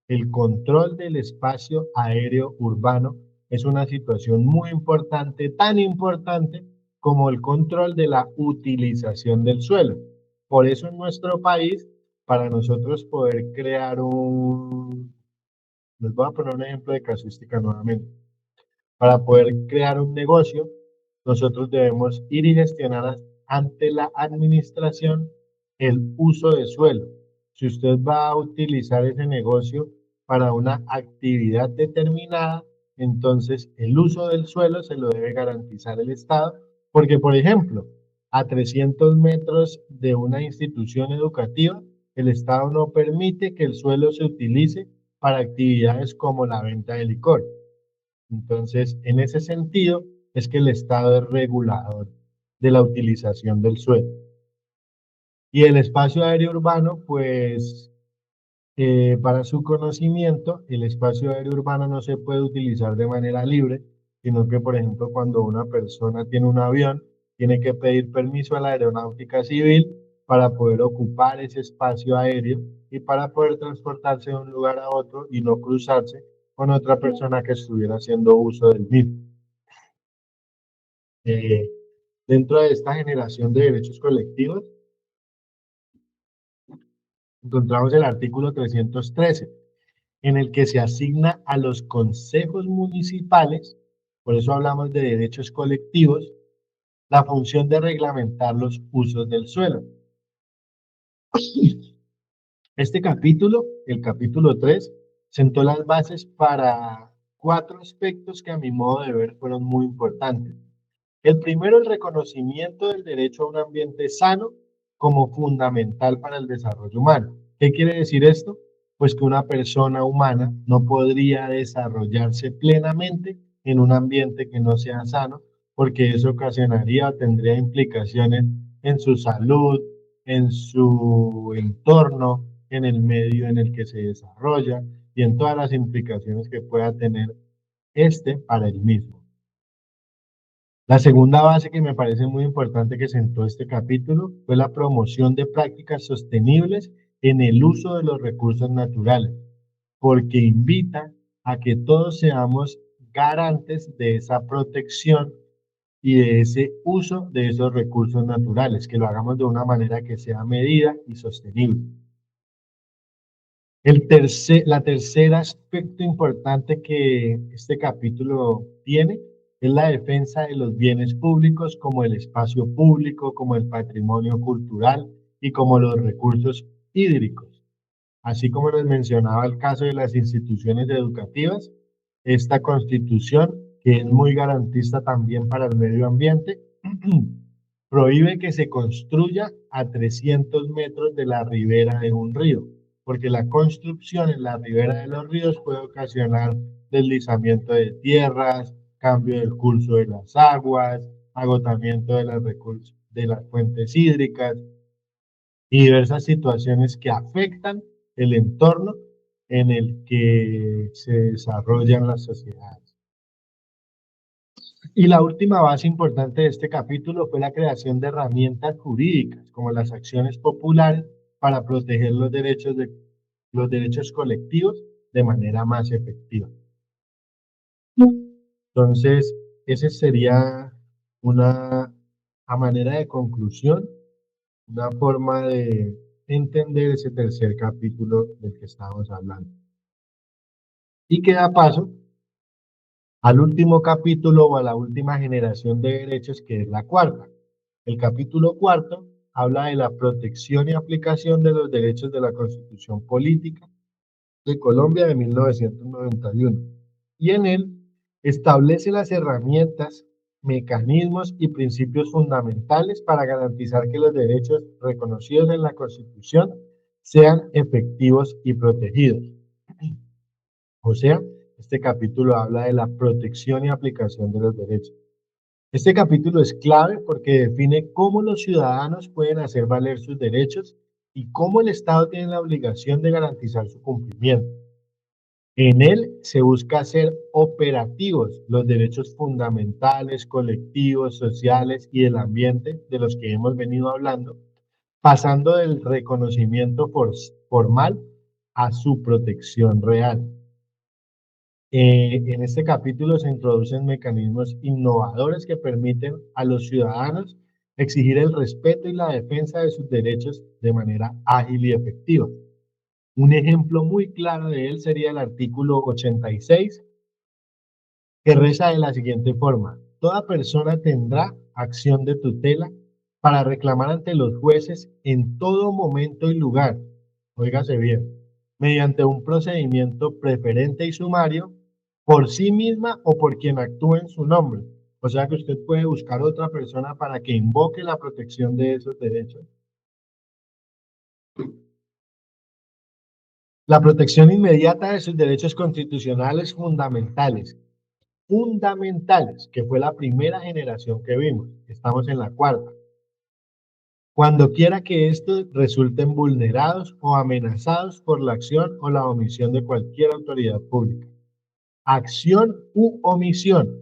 El control del espacio aéreo urbano es una situación muy importante, tan importante como el control de la utilización del suelo. Por eso en nuestro país, para nosotros poder crear les voy a poner un ejemplo de casuística nuevamente. Para poder crear un negocio, nosotros debemos ir y gestionar ante la administración el uso de suelo. Si usted va a utilizar ese negocio para una actividad determinada, entonces el uso del suelo se lo debe garantizar el Estado, porque, por ejemplo, a 300 metros de una institución educativa, el Estado no permite que el suelo se utilice para actividades como la venta de licor. Entonces, en ese sentido, es que el Estado es regulador de la utilización del suelo. Y el espacio aéreo urbano, pues, para su conocimiento, el espacio aéreo urbano no se puede utilizar de manera libre, sino que, por ejemplo, cuando una persona tiene un avión, tiene que pedir permiso a la aeronáutica civil para poder ocupar ese espacio aéreo y para poder transportarse de un lugar a otro y no cruzarse con otra persona que estuviera haciendo uso del mismo. Eh, Dentro de esta generación de derechos colectivos, encontramos el artículo 313, en el que se asigna a los consejos municipales, por eso hablamos de derechos colectivos, la función de reglamentar los usos del suelo. Este capítulo, el capítulo 3, sentó las bases para cuatro aspectos que a mi modo de ver fueron muy importantes. El primero, el reconocimiento del derecho a un ambiente sano como fundamental para el desarrollo humano. ¿Qué quiere decir esto? Pues que una persona humana no podría desarrollarse plenamente en un ambiente que no sea sano, porque eso ocasionaría o tendría implicaciones en su salud, en su entorno, en el medio en el que se desarrolla y en todas las implicaciones que pueda tener este para el mismo. La segunda base que me parece muy importante que sentó este capítulo fue la promoción de prácticas sostenibles en el uso de los recursos naturales, porque invita a que todos seamos garantes de esa protección y de ese uso de esos recursos naturales, que lo hagamos de una manera que sea medida y sostenible. La tercera aspecto importante que este capítulo tiene es la defensa de los bienes públicos como el espacio público, como el patrimonio cultural y como los recursos hídricos. Así como les mencionaba el caso de las instituciones educativas, esta constitución, que es muy garantista también para el medio ambiente, prohíbe que se construya a 300 metros de la ribera de un río, porque la construcción en la ribera de los ríos puede ocasionar deslizamiento de tierras, cambio del curso de las aguas, agotamiento de los recursos de las fuentes hídricas y diversas situaciones que afectan el entorno en el que se desarrollan las sociedades. Y la última base importante de este capítulo fue la creación de herramientas jurídicas, como las acciones populares, para proteger los derechos colectivos de manera más efectiva. Entonces, ese sería una, a manera de conclusión, una forma de entender ese tercer capítulo del que estábamos hablando. Y que da paso al último capítulo o a la última generación de derechos, que es la cuarta. El capítulo cuarto habla de la protección y aplicación de los derechos de la Constitución Política de Colombia de 1991. Y en él establece las herramientas, mecanismos y principios fundamentales para garantizar que los derechos reconocidos en la Constitución sean efectivos y protegidos. O sea, este capítulo habla de la protección y aplicación de los derechos. Este capítulo es clave porque define cómo los ciudadanos pueden hacer valer sus derechos y cómo el Estado tiene la obligación de garantizar su cumplimiento. En él se busca hacer operativos los derechos fundamentales, colectivos, sociales y del ambiente de los que hemos venido hablando, pasando del reconocimiento formal a su protección real. En este capítulo se introducen mecanismos innovadores que permiten a los ciudadanos exigir el respeto y la defensa de sus derechos de manera ágil y efectiva. Un ejemplo muy claro de él sería el artículo 86, que reza de la siguiente forma: toda persona tendrá acción de tutela para reclamar ante los jueces en todo momento y lugar, óigase bien, mediante un procedimiento preferente y sumario, por sí misma o por quien actúe en su nombre. O sea que usted puede buscar otra persona para que invoque la protección de esos derechos. La protección inmediata de sus derechos constitucionales fundamentales, que fue la primera generación que vimos. Estamos en la cuarta. Cuando quiera que estos resulten vulnerados o amenazados por la acción o la omisión de cualquier autoridad pública. Acción u omisión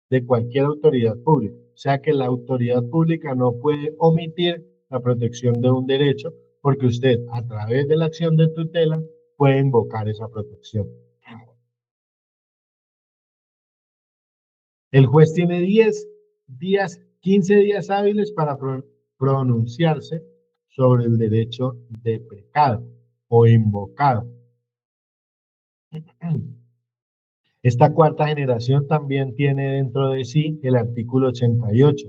de cualquier autoridad pública. O sea que la autoridad pública no puede omitir la protección de un derecho porque usted, a través de la acción de tutela, puede invocar esa protección. El juez tiene 10 días, 15 días hábiles para pronunciarse sobre el derecho deprecado o invocado. Esta cuarta generación también tiene dentro de sí el artículo 88,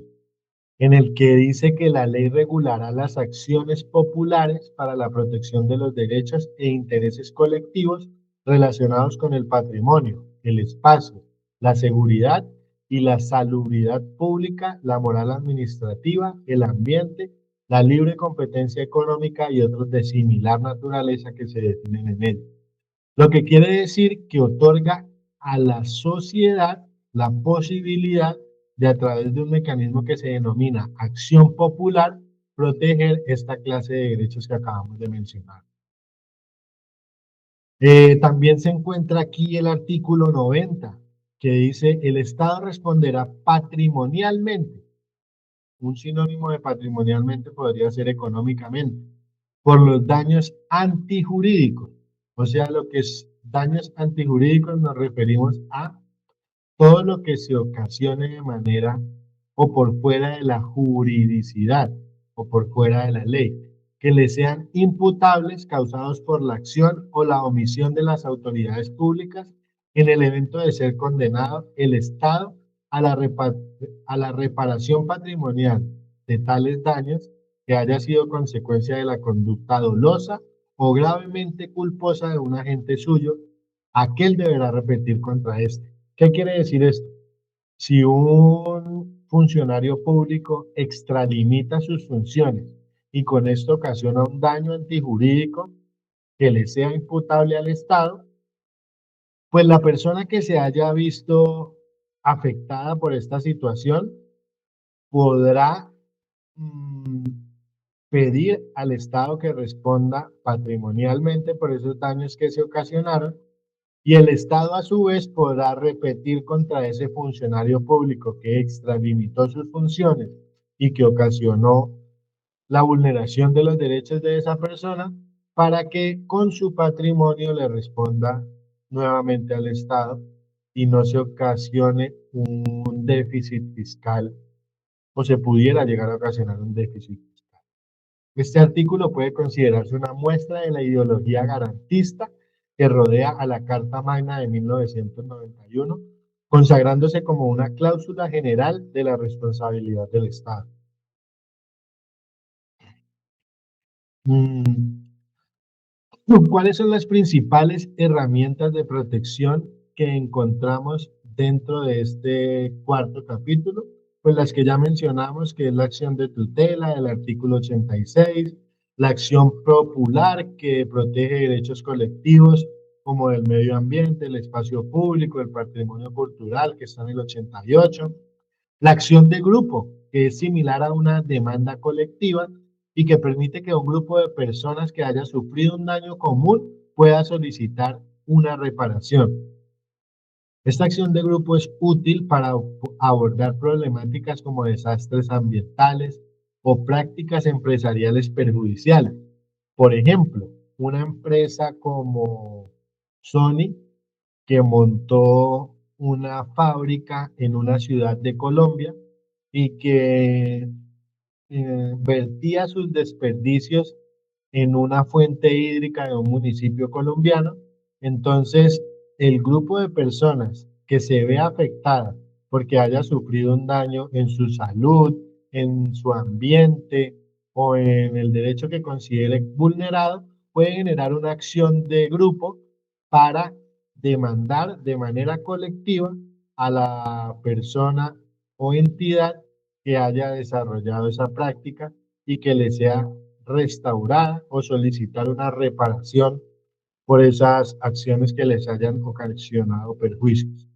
en el que dice que la ley regulará las acciones populares para la protección de los derechos e intereses colectivos relacionados con el patrimonio, el espacio, la seguridad y la salubridad pública, la moral administrativa, el ambiente, la libre competencia económica y otros de similar naturaleza que se definen en él. Lo que quiere decir que otorga a la sociedad la posibilidad de, a través de un mecanismo que se denomina acción popular, proteger esta clase de derechos que acabamos de mencionar. También se encuentra aquí el artículo 90, que dice: el Estado responderá patrimonialmente. Un sinónimo de patrimonialmente podría ser económicamente, por los daños antijurídicos. O sea, lo que es daños antijurídicos nos referimos a todo lo que se ocasione de manera o por fuera de la juridicidad o por fuera de la ley, que le sean imputables, causados por la acción o la omisión de las autoridades públicas en el evento de ser condenado el Estado a la reparación patrimonial de tales daños que haya sido consecuencia de la conducta dolosa o gravemente culposa de un agente suyo, aquel deberá repetir contra este. ¿Qué quiere decir esto? Si un funcionario público extralimita sus funciones y con esto ocasiona un daño antijurídico que le sea imputable al Estado, pues la persona que se haya visto afectada por esta situación podrá mm, pedir al Estado que responda patrimonialmente por esos daños que se ocasionaron, y el Estado a su vez podrá repetir contra ese funcionario público que extralimitó sus funciones y que ocasionó la vulneración de los derechos de esa persona, para que con su patrimonio le responda nuevamente al Estado y no se ocasione un déficit fiscal, o se pudiera llegar a ocasionar un déficit fiscal. Este artículo puede considerarse una muestra de la ideología garantista que rodea a la Carta Magna de 1991, consagrándose como una cláusula general de la responsabilidad del Estado. ¿Cuáles son las principales herramientas de protección que encontramos dentro de este cuarto capítulo? Pues las que ya mencionamos, que es la acción de tutela del artículo 86, la acción popular que protege derechos colectivos como el medio ambiente, el espacio público, el patrimonio cultural, que está en el 88, la acción de grupo, que es similar a una demanda colectiva y que permite que un grupo de personas que haya sufrido un daño común pueda solicitar una reparación. Esta acción de grupo es útil para abordar problemáticas como desastres ambientales o prácticas empresariales perjudiciales. Por ejemplo, una empresa como Sony, que montó una fábrica en una ciudad de Colombia y que vertía sus desperdicios en una fuente hídrica de un municipio colombiano. Entonces, el grupo de personas que se ve afectada porque haya sufrido un daño en su salud, en su ambiente o en el derecho que considere vulnerado, puede generar una acción de grupo para demandar de manera colectiva a la persona o entidad que haya desarrollado esa práctica y que le sea restaurada o solicitar una reparación por esas acciones que les hayan ocasionado perjuicios.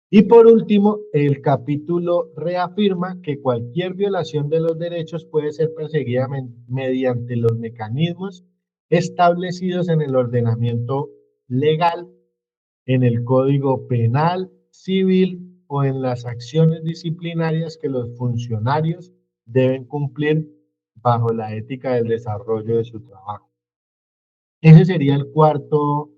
Y por último, el capítulo reafirma que cualquier violación de los derechos puede ser perseguida mediante los mecanismos establecidos en el ordenamiento legal, en el Código Penal, Civil o en las acciones disciplinarias que los funcionarios deben cumplir bajo la ética del desarrollo de su trabajo. Ese sería el cuarto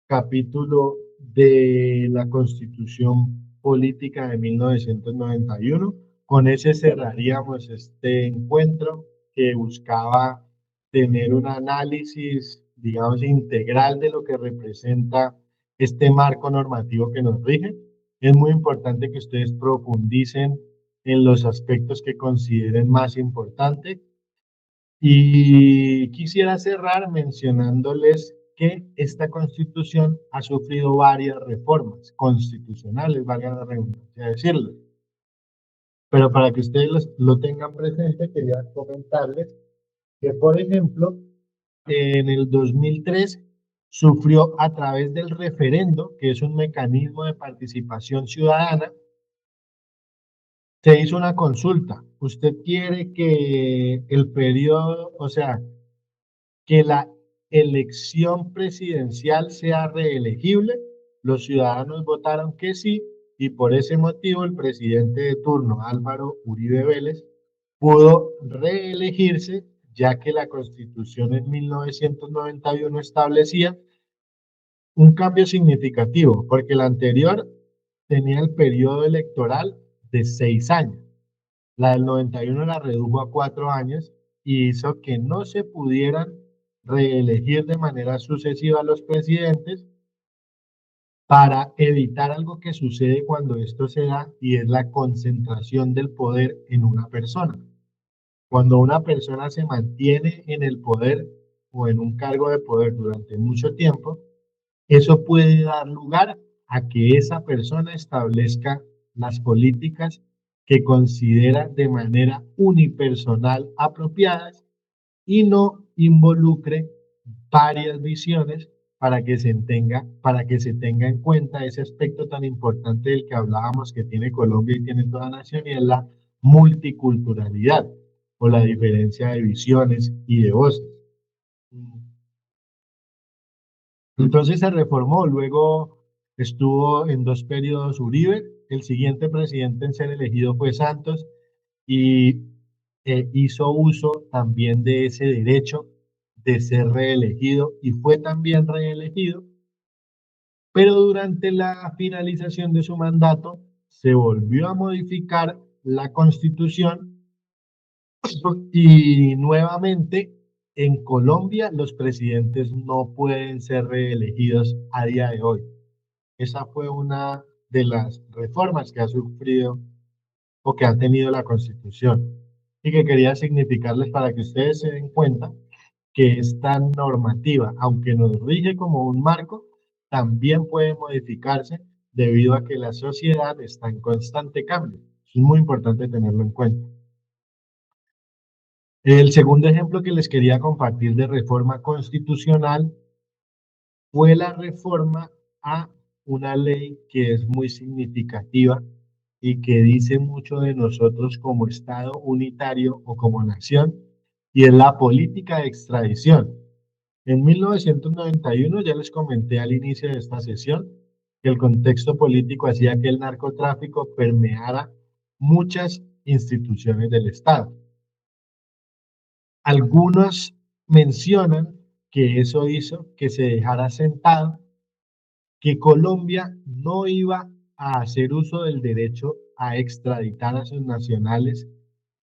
capítulo de la Constitución Política de 1991. Con ese cerraríamos este encuentro que buscaba tener un análisis, digamos, integral de lo que representa este marco normativo que nos rige. Es muy importante que ustedes profundicen en los aspectos que consideren más importantes. Y quisiera cerrar mencionándoles que esta constitución ha sufrido varias reformas constitucionales, valga la redundancia decirlo. Pero para que ustedes lo tengan presente, quería comentarles que, por ejemplo, en el 2003 sufrió a través del referendo, que es un mecanismo de participación ciudadana, se hizo una consulta. Usted quiere que el periodo, o sea, que la elección presidencial sea reelegible. Los ciudadanos votaron que sí y por ese motivo el presidente de turno, Álvaro Uribe Vélez, pudo reelegirse, ya que la Constitución en 1991 establecía un cambio significativo, porque la anterior tenía el periodo electoral de 6 años. La del 91 la redujo a 4 años y hizo que no se pudieran reelegir de manera sucesiva a los presidentes para evitar algo que sucede cuando esto se da y es la concentración del poder en una persona. Cuando una persona se mantiene en el poder o en un cargo de poder durante mucho tiempo, eso puede dar lugar a que esa persona establezca las políticas que considera de manera unipersonal apropiadas y no involucre varias visiones para que se tenga en cuenta ese aspecto tan importante del que hablábamos que tiene Colombia y tiene toda nación y es la multiculturalidad o la diferencia de visiones y de voces. Entonces se reformó, luego estuvo en 2 periodos Uribe, el siguiente presidente en ser elegido fue Santos y hizo uso también de ese derecho de ser reelegido y fue también reelegido, pero durante la finalización de su mandato se volvió a modificar la constitución y nuevamente en Colombia los presidentes no pueden ser reelegidos a día de hoy. Esa fue una de las reformas que ha sufrido o que ha tenido la Constitución y que quería significarles para que ustedes se den cuenta que esta normativa, aunque nos rige como un marco, también puede modificarse debido a que la sociedad está en constante cambio. Es muy importante tenerlo en cuenta. El segundo ejemplo que les quería compartir de reforma constitucional fue la reforma a una ley que es muy significativa y que dice mucho de nosotros como Estado unitario o como nación, y es la política de extradición. En 1991, ya les comenté al inicio de esta sesión, que el contexto político hacía que el narcotráfico permeara muchas instituciones del Estado. Algunos mencionan que eso hizo que se dejara sentado que Colombia no iba a hacer uso del derecho a extraditar a sus nacionales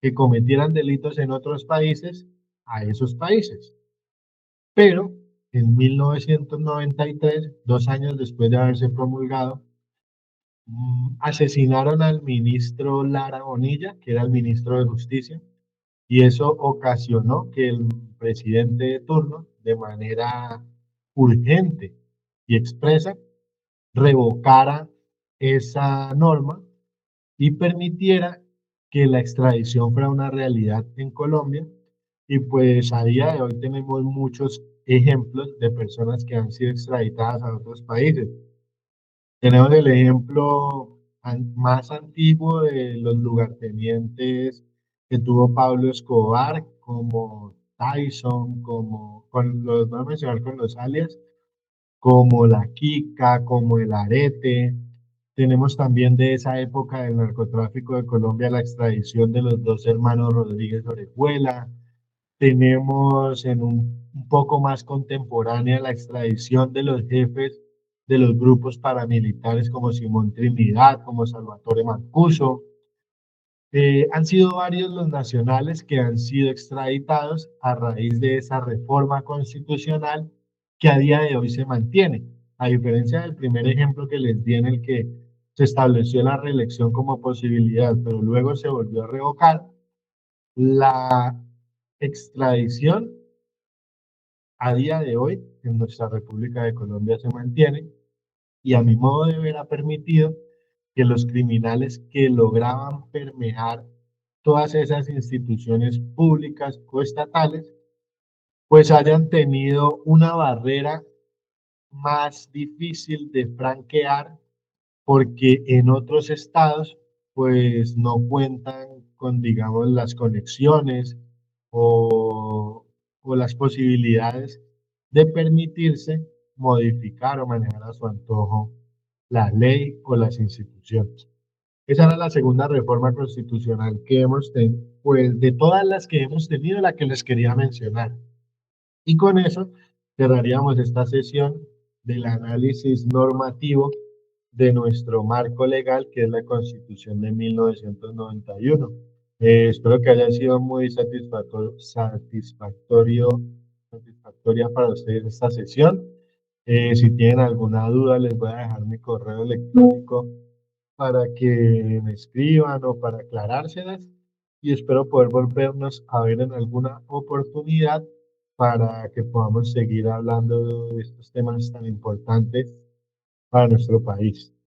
que cometieran delitos en otros países a esos países. Pero en 1993, 2 años después de haberse promulgado, asesinaron al ministro Lara Bonilla, que era el ministro de Justicia, y eso ocasionó que el presidente de turno, de manera urgente y expresa, revocara esa norma y permitiera que la extradición fuera una realidad en Colombia. Y pues a día de hoy tenemos muchos ejemplos de personas que han sido extraditadas a otros países. Tenemos el ejemplo más antiguo de los lugartenientes que tuvo Pablo Escobar, como Tyson, como, los voy a mencionar con los alias, como la Kika, como el Arete. Tenemos también de esa época del narcotráfico de Colombia la extradición de los dos hermanos Rodríguez Orejuela. Tenemos en un poco más contemporánea la extradición de los jefes de los grupos paramilitares como Simón Trinidad, como Salvatore Mancuso. Han sido varios los nacionales que han sido extraditados a raíz de esa reforma constitucional que a día de hoy se mantiene. A diferencia del primer ejemplo que les di en el que se estableció la reelección como posibilidad, pero luego se volvió a revocar, la extradición a día de hoy en nuestra República de Colombia se mantiene y a mi modo de ver ha permitido que los criminales que lograban permear todas esas instituciones públicas o estatales, pues hayan tenido una barrera más difícil de franquear porque en otros estados pues no cuentan con, digamos, las conexiones o las posibilidades de permitirse modificar o manejar a su antojo la ley o las instituciones. Esa era la segunda reforma constitucional que hemos tenido, pues de todas las que hemos tenido, la que les quería mencionar. Y con eso cerraríamos esta sesión del análisis normativo de nuestro marco legal, que es la Constitución de 1991. Espero que haya sido muy satisfactoria para ustedes esta sesión. Si tienen alguna duda, les voy a dejar mi correo electrónico para que me escriban o para aclarárselas. Y espero poder volvernos a ver en alguna oportunidad para que podamos seguir hablando de estos temas tan importantes para nuestro país.